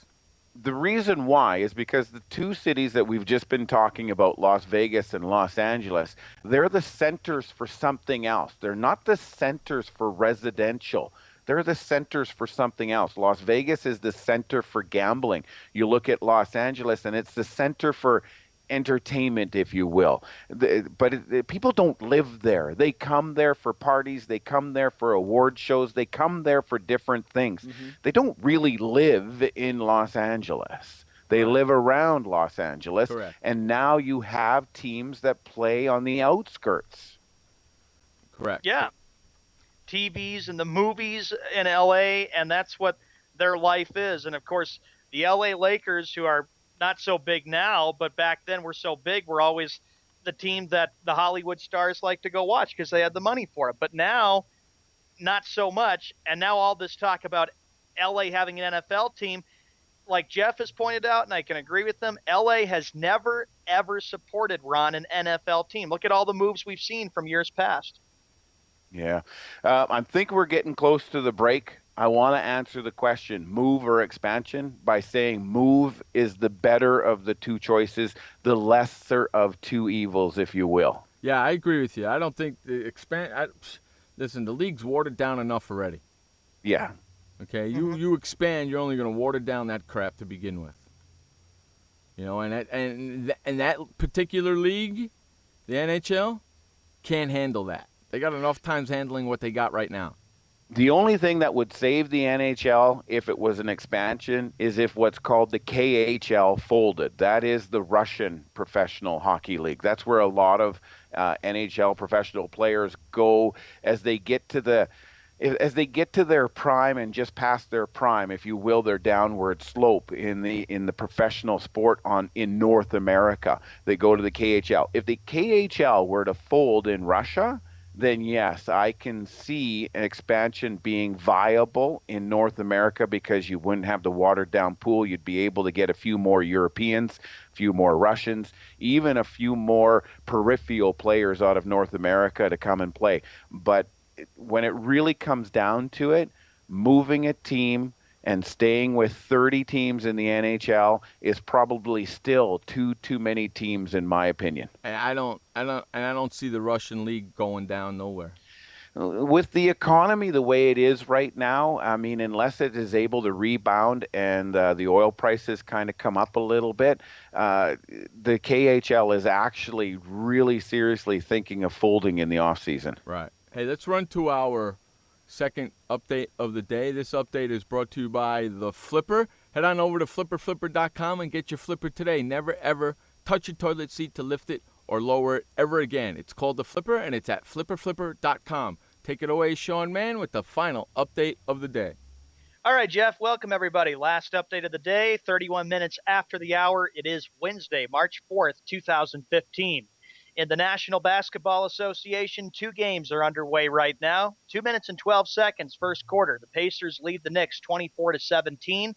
The reason why is because the 2 cities that we've just been talking about, Las Vegas and Los Angeles, they're the centers for something else. They're not the centers for residential. They're the centers for something else. Las Vegas is the center for gambling. You look at Los Angeles, and it's the center for entertainment, if you will. But people don't live there. They come there for parties. They come there for award shows. They come there for different things. They don't really live in Los Angeles. They live around Los Angeles. Correct. And now you have teams that play on the outskirts. Correct. Yeah. TVs and the movies in LA, and that's what their life is. And of course, the LA Lakers, who are not so big now, but back then were so big, were always the team that the Hollywood stars like to go watch because they had the money for it. But now, not so much. And now all this talk about LA having an NFL team, like Jeff has pointed out, and I can agree with them, LA has never, ever supported, Ron, an NFL team. Look at all the moves we've seen from years past. Yeah. I think we're getting close to the break. I want to answer the question, move or expansion, by saying move is the better of the 2 choices, the lesser of 2 evils, if you will. Yeah, I agree with you. I don't think the listen, the league's watered down enough already. Yeah. Okay, you expand, you're only going to water down that crap to begin with. You know, and that particular league, the NHL, can't handle that. They got enough times handling what they got right now. The only thing that would save the NHL if it was an expansion is if what's called the KHL folded. That is the Russian Professional Hockey League. That's where a lot of NHL professional players go as they get to their prime and just past their prime, if you will, their downward slope in the professional sport in North America. They go to the KHL. If the KHL were to fold in Russia, then yes, I can see an expansion being viable in North America because you wouldn't have the watered-down pool. You'd be able to get a few more Europeans, a few more Russians, even a few more peripheral players out of North America to come and play. But when it really comes down to it, moving a team and staying with 30 teams in the NHL is probably still too many teams, in my opinion. And I don't see the Russian league going down nowhere. With the economy the way it is right now, I mean, unless it is able to rebound and the oil prices kind of come up a little bit, the KHL is actually really seriously thinking of folding in the offseason. Right. Hey, let's run to our second update of the day. This update is brought to you by The Flipper. Head on over to flipperflipper.com and get your Flipper today. Never, ever touch your toilet seat to lift it or lower it ever again. It's called The Flipper, and it's at flipperflipper.com. Take it away, Sean Mann, with the final update of the day. All right, Jeff, welcome everybody. Last update of the day, 31 minutes after the hour. It is Wednesday, March 4th, 2015. In the National Basketball Association, 2 games are underway right now. 2 minutes and 12 seconds, first quarter. The Pacers lead the Knicks 24-17.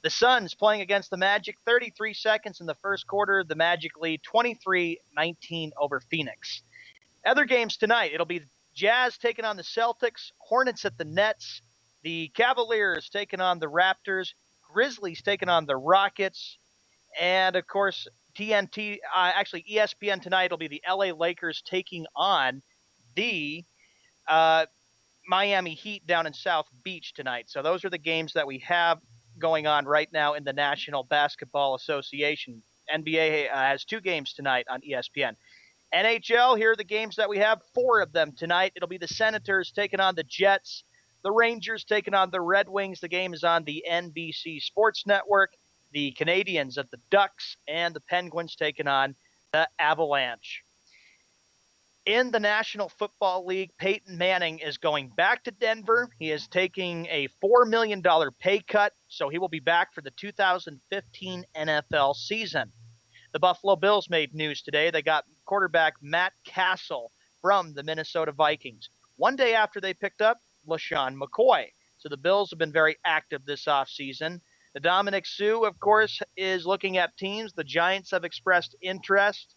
The Suns playing against the Magic, 33 seconds in the first quarter. The Magic lead 23-19 over Phoenix. Other games tonight, it'll be Jazz taking on the Celtics, Hornets at the Nets, the Cavaliers taking on the Raptors, Grizzlies taking on the Rockets, and, of course, ESPN tonight will be the LA Lakers taking on the Miami Heat down in South Beach tonight. So those are the games that we have going on right now in the National Basketball Association. NBA has 2 games tonight on ESPN. NHL, here are the games that we have, 4 of them tonight. It'll be the Senators taking on the Jets, the Rangers taking on the Red Wings. The game is on the NBC Sports Network. The Canadiens at the Ducks, and the Penguins taking on the Avalanche. In the National Football League, Peyton Manning is going back to Denver. He is taking a $4 million pay cut, so he will be back for the 2015 NFL season. The Buffalo Bills made news today. They got quarterback Matt Castle from the Minnesota Vikings. One day after they picked up LaShawn McCoy. So the Bills have been very active this offseason. The Dominic Sue, of course, is looking at teams. The Giants have expressed interest.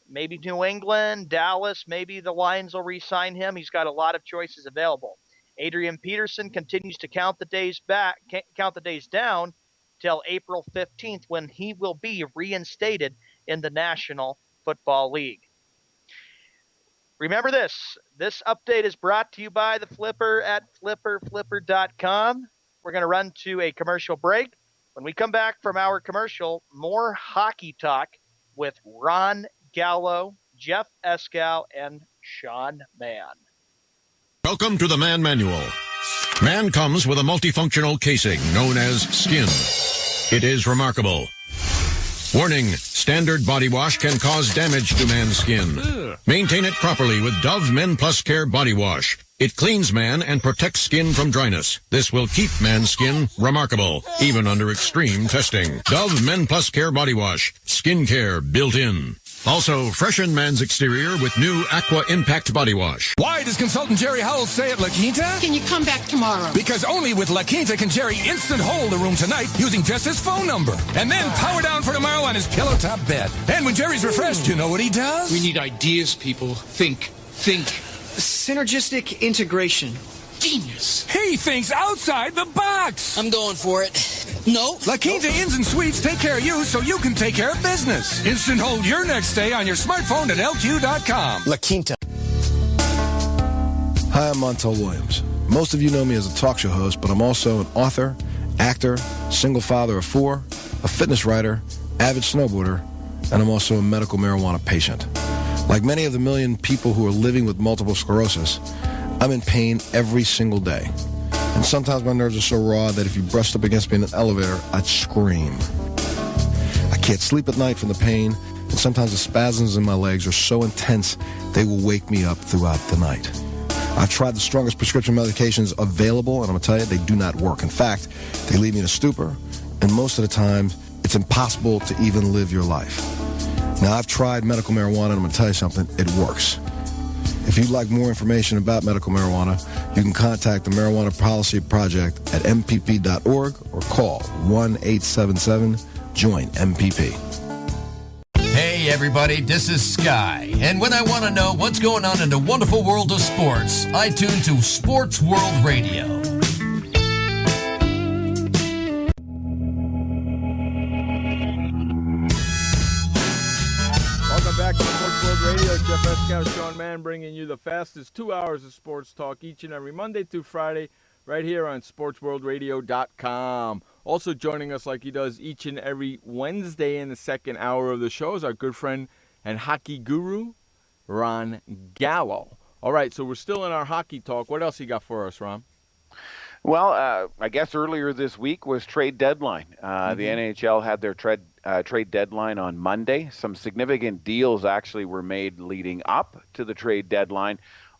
Maybe New England, Dallas, maybe the Lions will re-sign him. He's got a lot of choices available. Adrian Peterson continues to count the days down till April 15th when he will be reinstated in the National Football League. Remember this update is brought to you by the Flipper at flipper.com. We're going to run to a commercial break. When we come back from our commercial, more hockey talk with Ron Gallo, Jeff Escow, and Sean Mann. Welcome to the Man Manual. Man comes with a multifunctional casing known as skin. It is remarkable. Warning, standard body wash can cause damage to man's skin. Maintain it properly with Dove Men Plus Care Body Wash. It cleans man and protects skin from dryness. This will keep man's skin remarkable, even under extreme testing. Dove Men Plus Care Body Wash. Skin care built in. Also, freshen man's exterior with new Aqua Impact Body Wash. Why does consultant Jerry Howell stay at La Quinta? Can you come back tomorrow? Because only with La Quinta can Jerry instant hold the room tonight using just his phone number. And then power down for tomorrow on his pillow top bed. And when Jerry's refreshed, you know what he does? We need ideas, people. Think. Synergistic integration. Genius. He thinks outside the box. I'm going for it. No. La Quinta Inns and Suites take care of you so you can take care of business. Instant hold your next stay on your smartphone at LQ.com. La Quinta. Hi, I'm Montel Williams. Most of you know me as a talk show host, but I'm also an author, actor, single father of 4, a fitness writer, avid snowboarder, and I'm also a medical marijuana patient. Like many of the million people who are living with multiple sclerosis, I'm in pain every single day. And sometimes my nerves are so raw that if you brushed up against me in an elevator, I'd scream. I can't sleep at night from the pain, and sometimes the spasms in my legs are so intense they will wake me up throughout the night. I've tried the strongest prescription medications available, and I'm going to tell you, they do not work. In fact, they leave me in a stupor, and most of the time, it's impossible to even live your life. Now, I've tried medical marijuana, and I'm going to tell you something, it works. If you'd like more information about medical marijuana, you can contact the Marijuana Policy Project at mpp.org or call 1-877-JOIN-MPP. Hey everybody, this is Sky, and when I want to know what's going on in the wonderful world of sports, I tune to Sports World Radio. Welcome back to Sports World Radio. Jeff Escow, Sean Mann, bringing you the fastest 2 hours of sports talk each and every Monday through Friday right here on SportsWorldRadio.com. Also joining us like he does each and every Wednesday in the second hour of the show is our good friend and hockey guru, Ron Gallo. All right, so we're still in our hockey talk. What else you got for us, Ron? Well, I guess earlier this week was trade deadline. The NHL had their trade deadline on Monday. Some significant deals actually were made leading up to the trade deadline.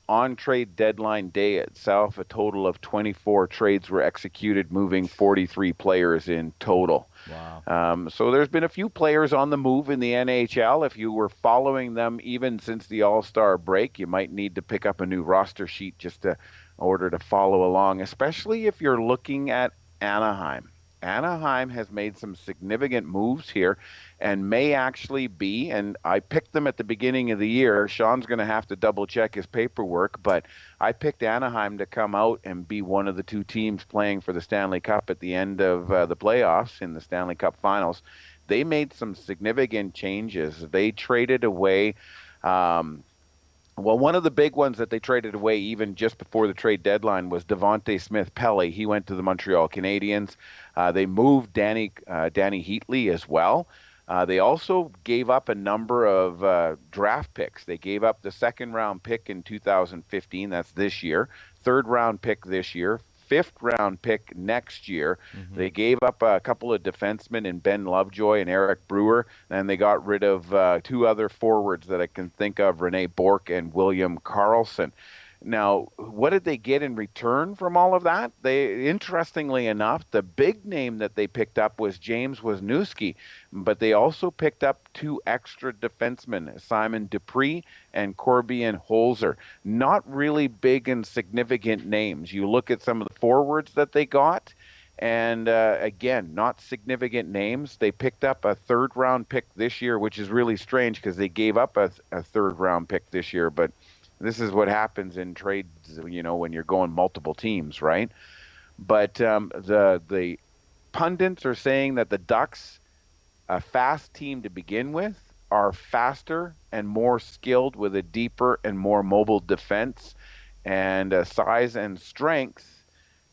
On trade deadline day itself, a total of 24 trades were executed, moving 43 players in total. Wow. So there's been a few players on the move in the NHL. If you were following them even since the All-Star break, you might need to pick up a new roster sheet just in order to follow along, especially if you're looking at Anaheim. Anaheim has made some significant moves here and may actually be, and I picked them at the beginning of the year. Sean's going to have to double check his paperwork, but I picked Anaheim to come out and be one of the 2 teams playing for the Stanley Cup at the end of the playoffs in the Stanley Cup Finals. They made some significant changes. They traded away Well, one of the big ones that they traded away even just before the trade deadline was Devontae Smith-Pelly. He went to the Montreal Canadiens. They moved Danny Heatley as well. They also gave up a number of draft picks. They gave up the second-round pick in 2015. That's this year. Third-round pick this year. Fifth-round pick next year. They gave up a couple of defensemen in Ben Lovejoy and Eric Brewer, and they got rid of two other forwards that I can think of, Rene Bourque and William Karlsson. Now, what did they get in return from all of that? Interestingly enough, the big name that they picked up was James Wisniewski, but they also picked up two extra defensemen, Simon Dupree and Corbijn Holzer. Not really big and significant names. You look at some of the forwards that they got, and again, not significant names. They picked up a third-round pick this year, which is really strange because they gave up a third-round pick this year, but this is what happens in trades, when you're going multiple teams, right? But the pundits are saying that the Ducks, a fast team to begin with, are faster and more skilled with a deeper and more mobile defense. And size and strength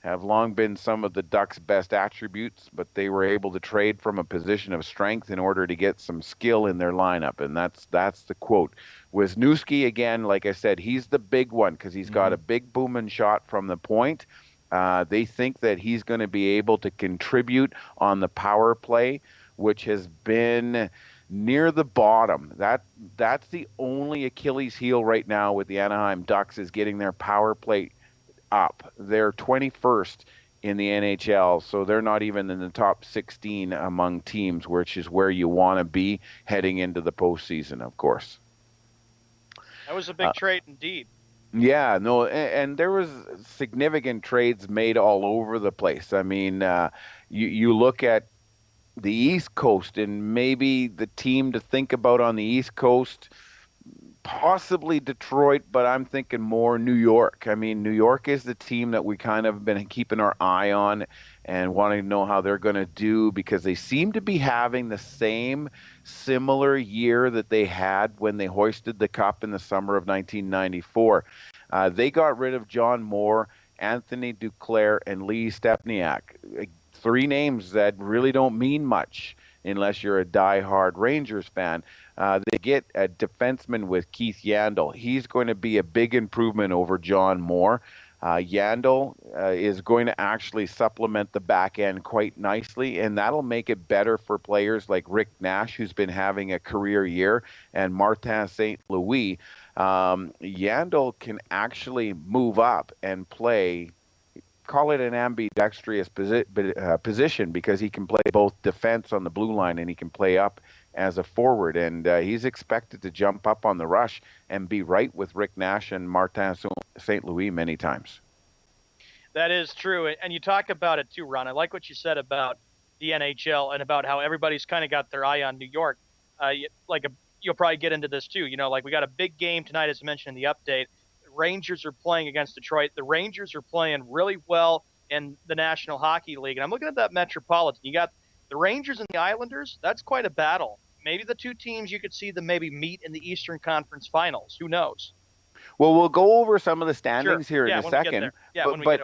have long been some of the Ducks' best attributes, but they were able to trade from a position of strength in order to get some skill in their lineup, and that's the quote. Wisniewski, again, like I said, he's the big one because he's got a big booming shot from the point. They think that he's going to be able to contribute on the power play, which has been near the bottom. That's the only Achilles heel right now with the Anaheim Ducks, is getting their power play up. They're 21st in the NHL, so they're not even in the top 16 among teams, which is where you want to be heading into the postseason, of course. That was a big trade indeed. Yeah, no, and there was significant trades made all over the place. I mean, you look at the East Coast, and maybe the team to think about on the East Coast, possibly Detroit, but I'm thinking more New York. I mean, New York is the team that we kind of been keeping our eye on and wanting to know how they're going to do, because they seem to be having the same similar year that they had when they hoisted the cup in the summer of 1994. They got rid of John Moore, Anthony Duclair, and Lee Stepniak. Three names that really don't mean much unless you're a diehard Rangers fan. They get a defenseman with Keith Yandel. He's going to be a big improvement over John Moore. Yandel is going to actually supplement the back end quite nicely, and that'll make it better for players like Rick Nash, who's been having a career year, and Martin St. Louis. Yandel can actually move up and play, call it an ambidextrous position, because he can play both defense on the blue line and he can play up as a forward. And he's expected to jump up on the rush and be right with Rick Nash and Martin St. Louis many times. That is true. And you talk about it too, Ron. I like what you said about the NHL and about how everybody's kind of got their eye on New York. You'll probably get into this too. We got a big game tonight, as mentioned in the update. Rangers are playing against Detroit. The Rangers are playing really well in the National Hockey League. And I'm looking at that Metropolitan. You got the Rangers and the Islanders. That's quite a battle. Maybe the two teams, you could see them maybe meet in the Eastern Conference Finals. Who knows? Well, we'll go over some of the standings here in a second. But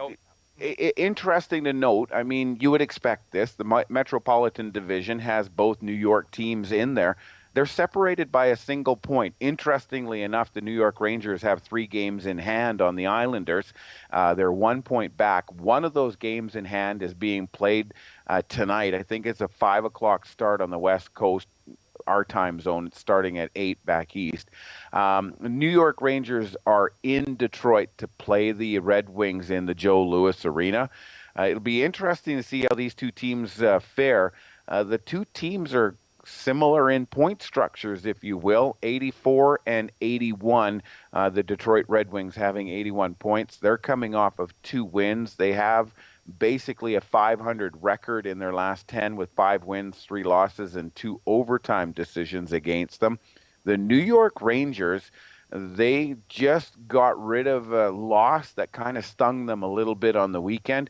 interesting to note, I mean, you would expect this. The Metropolitan Division has both New York teams in there. They're separated by a single point. Interestingly enough, the New York Rangers have 3 games in hand on the Islanders. They're 1 point back. One of those games in hand is being played tonight. I think it's a 5 o'clock start on the West Coast, our time zone. It's starting at 8 back east. New York Rangers are in Detroit to play the Red Wings in the Joe Louis Arena. It'll be interesting to see how these two teams fare. The two teams are similar in point structures, if you will, 84 and 81. The Detroit Red Wings having 81 points. They're coming off of 2 wins. They have basically a 500 record in their last 10 with 5 wins, 3 losses, and 2 overtime decisions against them. The New York Rangers, They just got rid of a loss that kind of stung them a little bit on the weekend.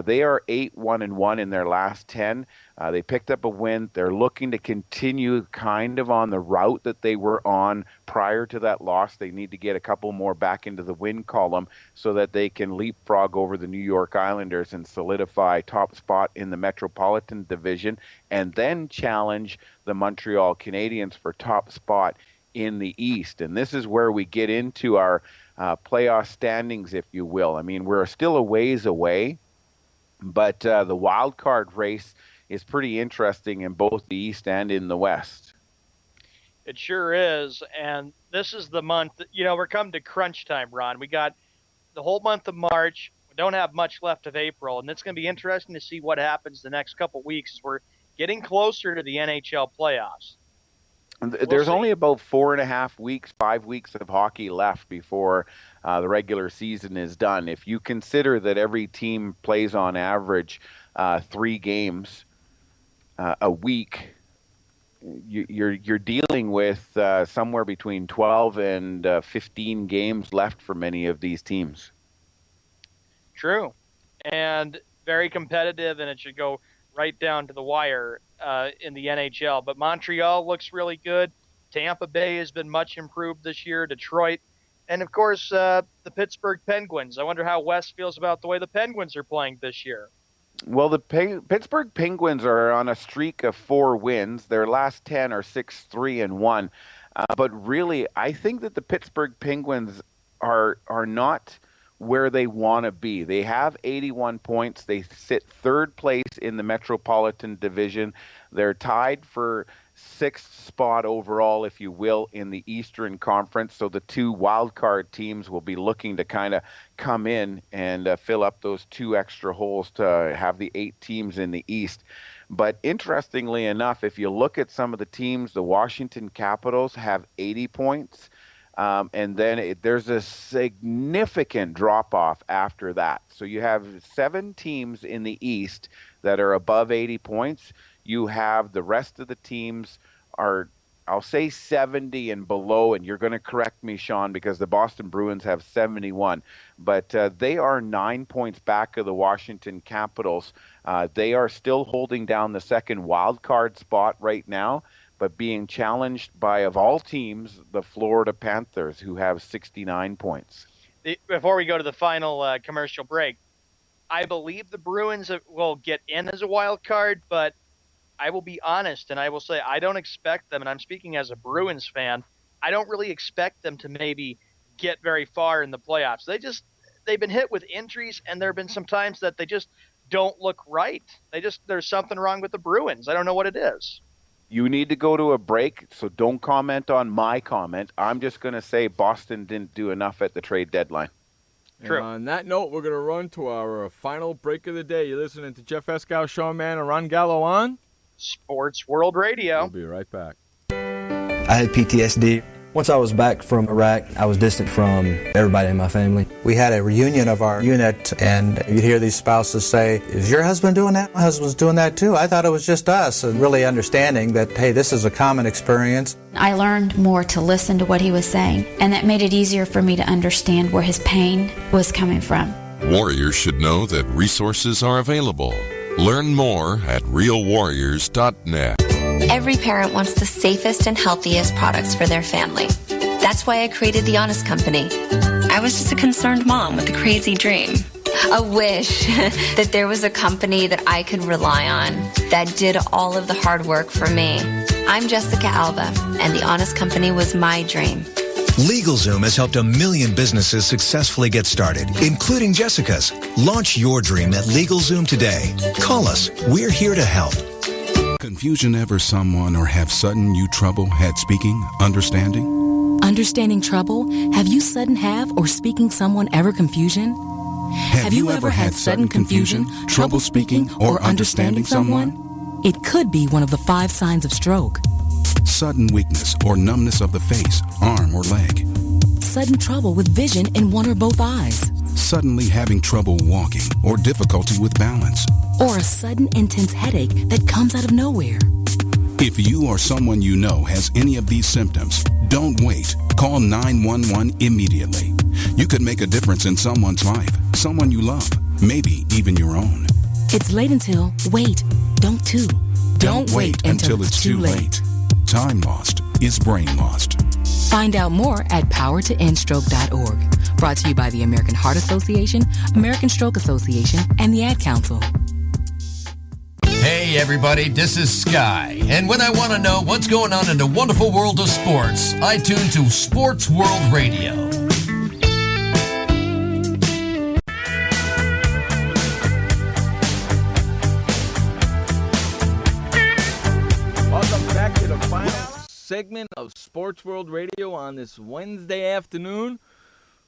They are 8-1-1 in their last 10. They picked up a win. They're looking to continue kind of on the route that they were on prior to that loss. They need to get a couple more back into the win column so that they can leapfrog over the New York Islanders and solidify top spot in the Metropolitan Division, and then challenge the Montreal Canadiens for top spot in the East. And this is where we get into our playoff standings, if you will. I mean, we're still a ways away, but the wild card race is pretty interesting in both the East and in the West. It sure is. And this is the month, we're coming to crunch time, Ron. We got the whole month of March. We don't have much left of April, and it's going to be interesting to see what happens the next couple weeks as we're getting closer to the NHL playoffs. There's only about 4.5 weeks, 5 weeks of hockey left before the regular season is done. If you consider that every team plays on average 3 games a week, you're dealing with somewhere between 12 and 15 games left for many of these teams. True, and very competitive, and it should go right down to the wire in the NHL. But Montreal looks really good. Tampa Bay has been much improved this year. Detroit, and of course the Pittsburgh Penguins. I wonder how Wes feels about the way the Penguins are playing this year. Well, the Pittsburgh Penguins are on a streak of 4 wins. Their last 10 are 6-3-1. But really, I think that the Pittsburgh Penguins are not where they want to be. They have 81 points. They sit 3rd place in the Metropolitan Division. They're tied for 6th spot overall, if you will, in the Eastern Conference. So the 2 wildcard teams will be looking to kind of come in and fill up those 2 extra holes to have the 8 teams in the East. But interestingly enough, if you look at some of the teams, the Washington Capitals have 80 points. And then there's a significant drop-off after that. So you have 7 teams in the East that are above 80 points. You have the rest of the teams are, I'll say 70 and below, and you're going to correct me, Sean, because the Boston Bruins have 71. But they are 9 points back of the Washington Capitals. They are still holding down the 2nd wild card spot right now, but being challenged by, of all teams, the Florida Panthers, who have 69 points. Before we go to the final commercial break, I believe the Bruins will get in as a wild card, but I will be honest, and I will say I don't expect them, and I'm speaking as a Bruins fan, I don't really expect them to maybe get very far in the playoffs. They've been hit with injuries, and there have been some times that they just don't look right. There's something wrong with the Bruins. I don't know what it is. You need to go to a break, so don't comment on my comment. I'm just going to say Boston didn't do enough at the trade deadline. True. And on that note, we're going to run to our final break of the day. You're listening to Jeff Escow, Sean Mann, and Ron Gallo on Sports World Radio. We'll be right back. I had PTSD. Once I was back from Iraq, I was distant from everybody in my family. We had a reunion of our unit, and you'd hear these spouses say, "Is your husband doing that? My husband's doing that too. I thought it was just us." And really understanding that, hey, this is a common experience. I learned more to listen to what he was saying, and that made it easier for me to understand where his pain was coming from. Warriors should know that resources are available. Learn more at realwarriors.net. Every parent wants the safest and healthiest products for their family. That's why I created The Honest Company. I was just a concerned mom with a crazy dream. A wish that there was a company that I could rely on that did all of the hard work for me. I'm Jessica Alba, and The Honest Company was my dream. LegalZoom has helped 1 million businesses successfully get started, including Jessica's. Launch your dream at LegalZoom today. Call us. We're here to help. Confusion ever someone or have sudden you trouble had speaking, understanding? Understanding trouble? Have you sudden have or speaking someone ever confusion? Have you ever had sudden confusion, trouble speaking, or understanding someone? It could be one of the 5 signs of stroke. Sudden weakness or numbness of the face, arm, or leg. Sudden trouble with vision in one or both eyes. Suddenly having trouble walking or difficulty with balance. Or a sudden intense headache that comes out of nowhere. If you or someone you know has any of these symptoms, Don't wait. Call 911 immediately. You could make a difference in someone's life, someone you love, maybe even your own. It's late until wait. Don't too. Don't wait until it's too late. Time lost is brain lost. Find out more at powertoendstroke.org. Brought to you by the American Heart Association, American Stroke Association, and the Ad Council. Hey everybody, this is Sky. And when I want to know what's going on in the wonderful world of sports, I tune to Sports World Radio. Welcome back to the final segment of Sports World Radio on this Wednesday afternoon.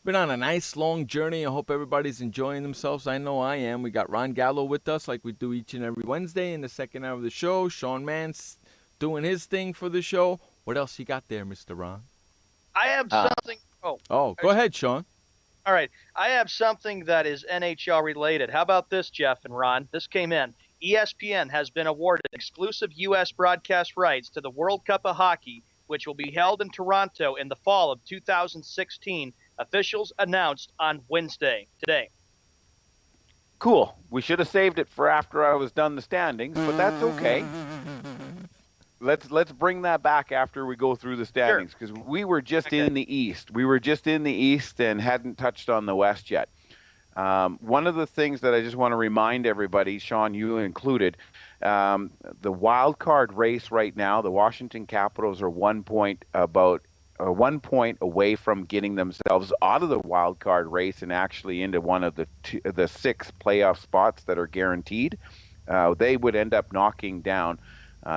Been on a nice long journey. I hope everybody's enjoying themselves. I know I am. We got Ron Gallo with us like we do each and every Wednesday in the second hour of the show. Sean Mann's doing his thing for the show. What else you got there, Mr. Ron? I have something. Oh, go ahead, Sean. All right. I have something that is NHL related. How about this, Jeff and Ron? This came in. ESPN has been awarded exclusive U.S. broadcast rights to the World Cup of Hockey, which will be held in Toronto in the fall of 2016. Officials announced on Wednesday, today. Cool. We should have saved it for after I was done the standings, but that's okay. Let's bring that back after we go through the standings, because we were just in the East. We were just in the East and hadn't touched on the West yet. One of the things that I just want to remind everybody, Sean, you included, the wild card race right now, the Washington Capitals are 1 point away from getting themselves out of the wild card race and actually into one of the 6 playoff spots that are guaranteed. They would end up knocking down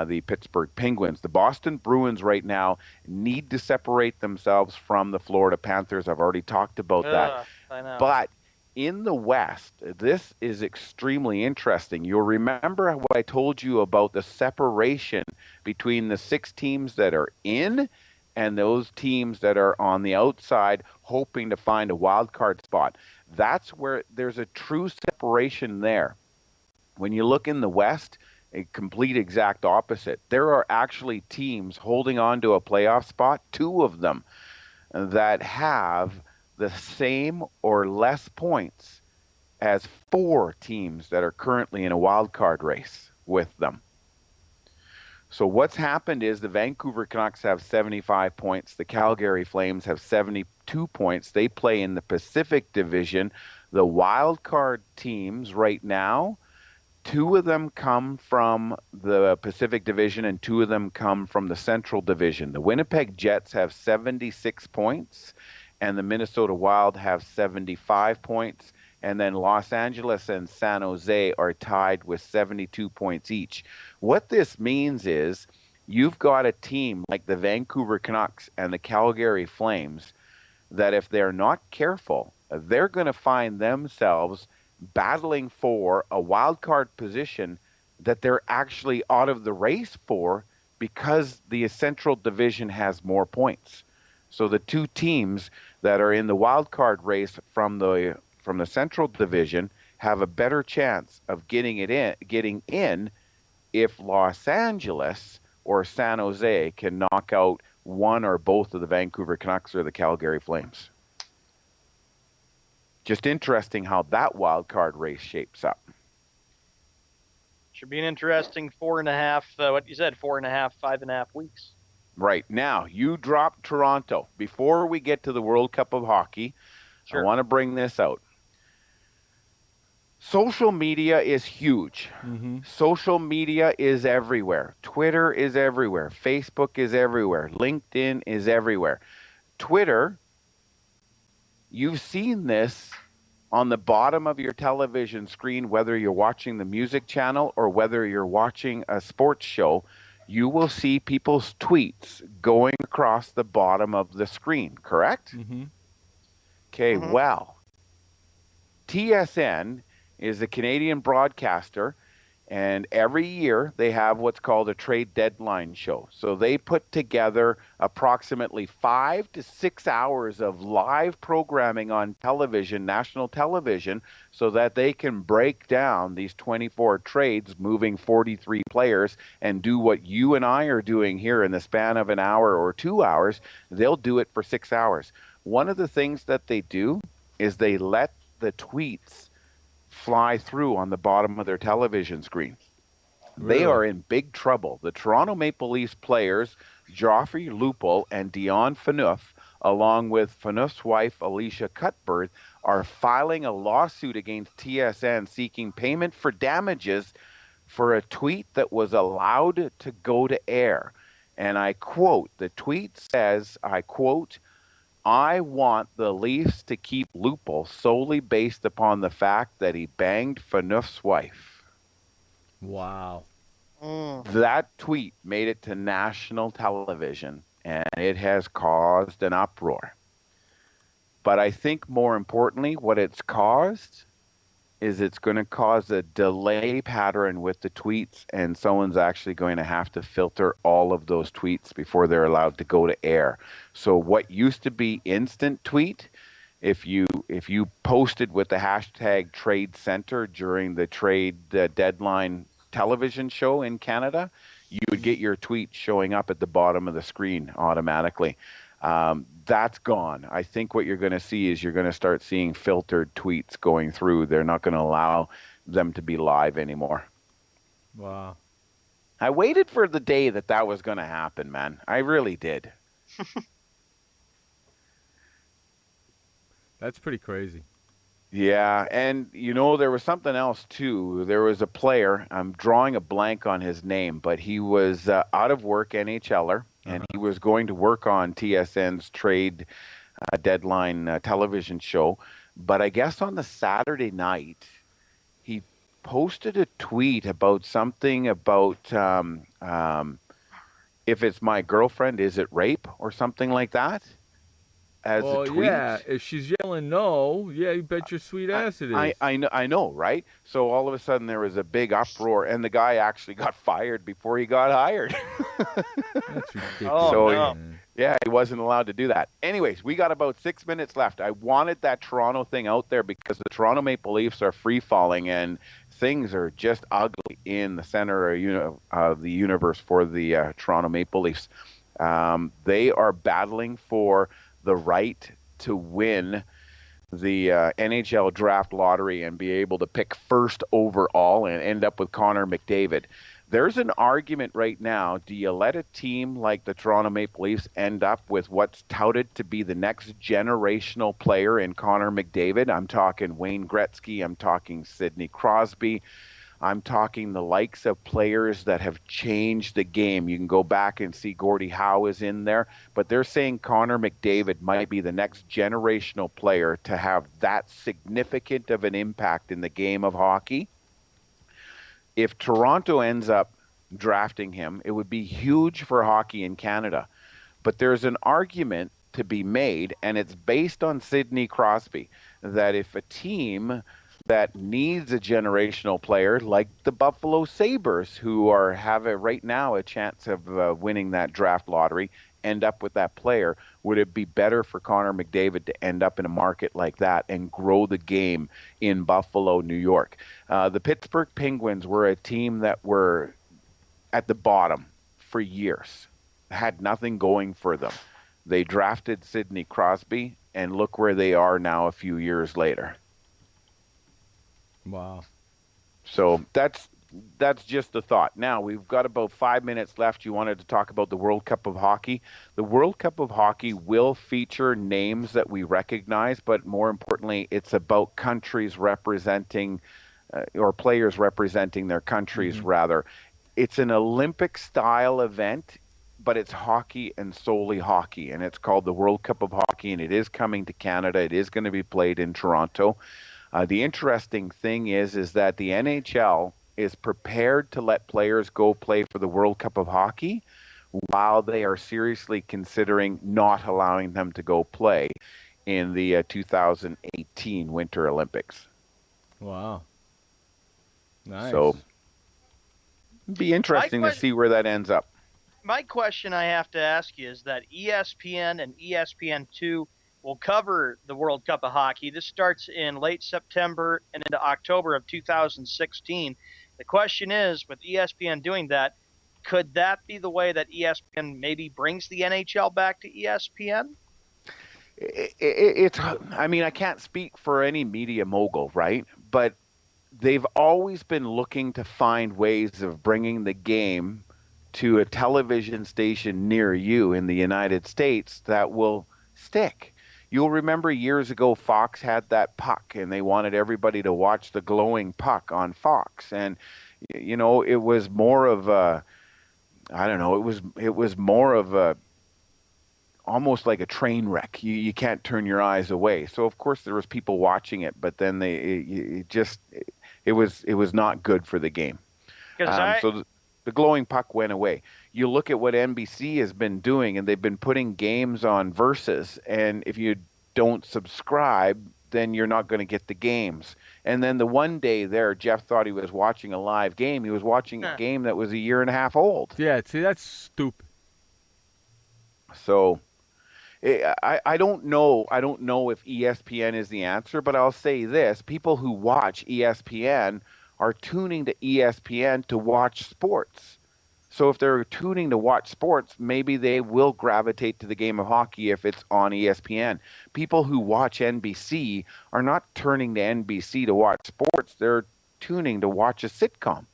the Pittsburgh Penguins. The Boston Bruins right now need to separate themselves from the Florida Panthers. I've already talked about that. I know. But in the West, this is extremely interesting. You'll remember what I told you about the separation between the 6 teams that are in and those teams that are on the outside hoping to find a wild card spot. That's where there's a true separation there. When you look in the West, a complete exact opposite. There are actually teams holding on to a playoff spot, 2 of them, that have the same or less points as 4 teams that are currently in a wild card race with them. So what's happened is the Vancouver Canucks have 75 points. The Calgary Flames have 72 points. They play in the Pacific Division. The wild card teams right now, 2 of them come from the Pacific Division and 2 of them come from the Central Division. The Winnipeg Jets have 76 points and the Minnesota Wild have 75 points. And then Los Angeles and San Jose are tied with 72 points each. What this means is you've got a team like the Vancouver Canucks and the Calgary Flames that if they're not careful, they're going to find themselves battling for a wild card position that they're actually out of the race for because the Central Division has more points. So the 2 teams that are in the wild card race from the Central Division have a better chance of getting in if Los Angeles or San Jose can knock out one or both of the Vancouver Canucks or the Calgary Flames. Just interesting how that wild card race shapes up. Should be an interesting 4.5, what you said, 4.5, 5.5 weeks. Right. Now, you dropped Toronto. Before we get to the World Cup of Hockey, I want to bring this out. Social media is huge. Mm-hmm. Social media is everywhere. Twitter is everywhere. Facebook is everywhere. LinkedIn is everywhere. Twitter, you've seen this on the bottom of your television screen, whether you're watching the music channel or whether you're watching a sports show, you will see people's tweets going across the bottom of the screen, correct? Mm-hmm. Okay, well, TSN is a Canadian broadcaster, And every year they have what's called a trade deadline show. So they put together approximately 5 to 6 hours of live programming on television, national television, so that they can break down these 24 trades, moving 43 players, and do what you and I are doing here in the span of an hour or 2 hours. They'll do it for 6 hours. One of the things that they do is they let the tweets fly through on the bottom of their television screen. Really? They are in big trouble. The Toronto Maple Leafs players, Joffrey Lupul and Dion Phaneuf, along with Phaneuf's wife, Alicia Cuthbert, are filing a lawsuit against TSN seeking payment for damages for a tweet that was allowed to go to air. And I quote, the tweet says, I quote, "I want the Leafs to keep Lupul solely based upon the fact that he banged Phaneuf's wife." Wow. That tweet made it to national television, and it has caused an uproar. But I think more importantly, what it's caused is it's going to cause a delay pattern with the tweets, and someone's actually going to have to filter all of those tweets before they're allowed to go to air. So what used to be instant tweet, if you posted with the hashtag Trade Center during the trade deadline television show in Canada, you would get your tweet showing up at the bottom of the screen automatically. That's gone. I think what you're going to see is you're going to start seeing filtered tweets going through. They're not going to allow them to be live anymore. Wow. I waited for the day that was going to happen, man. I really did. That's pretty crazy. Yeah, and there was something else too. There was a player, I'm drawing a blank on his name, but he was out of work, NHLer, and he was going to work on TSN's trade deadline television show. But I guess on the Saturday night, he posted a tweet about something about if it's my girlfriend, is it rape or something like that? As a tweet. Yeah, if she's yelling no, yeah, you bet your sweet ass it is. I know, right? So all of a sudden there was a big uproar, and the guy actually got fired before he got hired. That's ridiculous. Yeah, he wasn't allowed to do that. Anyways, we got about 6 minutes left. I wanted that Toronto thing out there because the Toronto Maple Leafs are free-falling, and things are just ugly in the center of the universe for the Toronto Maple Leafs. They are battling for the right to win the NHL draft lottery and be able to pick first overall and end up with Connor McDavid. There's an argument right now. Do you let a team like the Toronto Maple Leafs end up with what's touted to be the next generational player in Connor McDavid? I'm talking Wayne Gretzky. I'm talking Sidney Crosby. I'm talking the likes of players that have changed the game. You can go back and see Gordie Howe is in there, but they're saying Connor McDavid might be the next generational player to have that significant of an impact in the game of hockey. If Toronto ends up drafting him, it would be huge for hockey in Canada. But there's an argument to be made, and it's based on Sidney Crosby, that if a team that needs a generational player like the Buffalo Sabres, who have right now a chance of winning that draft lottery, end up with that player, would it be better for Connor McDavid to end up in a market like that and grow the game in Buffalo, New York? The Pittsburgh Penguins were a team that were at the bottom for years, had nothing going for them. They drafted Sidney Crosby, and look where they are now a few years later. Wow. So that's just the thought. Now, we've got about 5 minutes left. You wanted to talk about the World Cup of Hockey. The World Cup of Hockey will feature names that we recognize, but more importantly, it's about countries representing or players representing their countries, rather. It's an Olympic-style event, but it's hockey and solely hockey, and it's called the World Cup of Hockey, and it is coming to Canada. It is going to be played in Toronto. The interesting thing is that the NHL is prepared to let players go play for the World Cup of Hockey while they are seriously considering not allowing them to go play in the 2018 Winter Olympics. Wow. Nice. So It'd be interesting to see where that ends up. My question I have to ask you is that ESPN and ESPN2 will cover the World Cup of Hockey. This starts in late September and into October of 2016. The question is, with ESPN doing that, could that be the way that ESPN maybe brings the NHL back to ESPN? I mean, I can't speak for any media mogul, right? But they've always been looking to find ways of bringing the game to a television station near you in the United States that will stick. You'll remember years ago, Fox had that puck, and they wanted everybody to watch the glowing puck on Fox. And, you know, it was more of a, I don't know, it was more of a, almost like a train wreck. You can't turn your eyes away. So of course there was people watching it, but then it was not good for the game. So the glowing puck went away. You look at what NBC has been doing, and they've been putting games on Versus, and if you don't subscribe, then you're not going to get the games. And then the one day there, Jeff thought he was watching a live game. He was watching a game that was a year and a half old. Yeah, see, that's stupid. So I don't know. I don't know if ESPN is the answer, but I'll say this. People who watch ESPN are tuning to ESPN to watch sports. So if they're tuning to watch sports, maybe they will gravitate to the game of hockey if it's on ESPN. People who watch NBC are not turning to NBC to watch sports. They're tuning to watch a sitcom.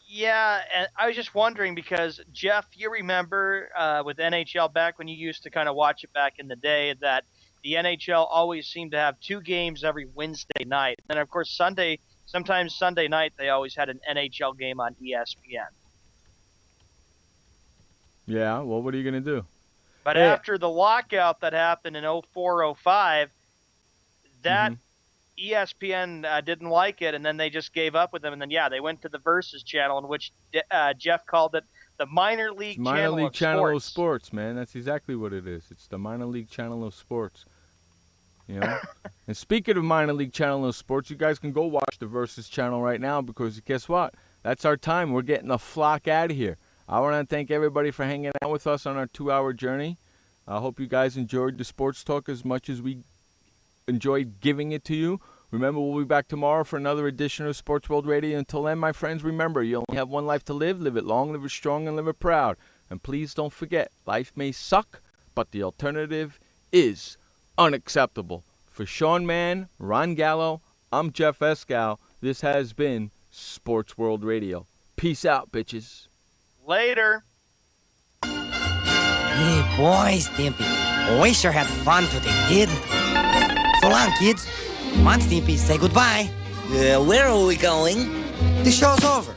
Yeah, and I was just wondering because, Jeff, you remember with NHL back when you used to kind of watch it back in the day that the NHL always seemed to have 2 games every Wednesday night. And, of course, sometimes Sunday night they always had an NHL game on ESPN. Yeah, well, what are you going to do? But after the lockout that happened in 04-05, that ESPN didn't like it, and then they just gave up with them. And then, they went to the Versus channel, in which Jeff called it the minor league channel of sports, man. That's exactly what it is. It's the minor league channel of sports. You know? And speaking of minor league channel of sports, you guys can go watch the Versus channel right now because guess what? That's our time. We're getting the flock out of here. I want to thank everybody for hanging out with us on our 2-hour journey. I hope you guys enjoyed the sports talk as much as we enjoyed giving it to you. Remember, we'll be back tomorrow for another edition of Sports World Radio. Until then, my friends, remember, you only have one life to live. Live it long, live it strong, and live it proud. And please don't forget, life may suck, but the alternative is unacceptable. For Sean Mann, Ron Gallo, I'm Jeff Escow. This has been Sports World Radio. Peace out, bitches. Later. Hey, boy, Stimpy. We sure had fun today, didn't we? So long, kids. Come on, Stimpy, say goodbye. Where are we going? The show's over.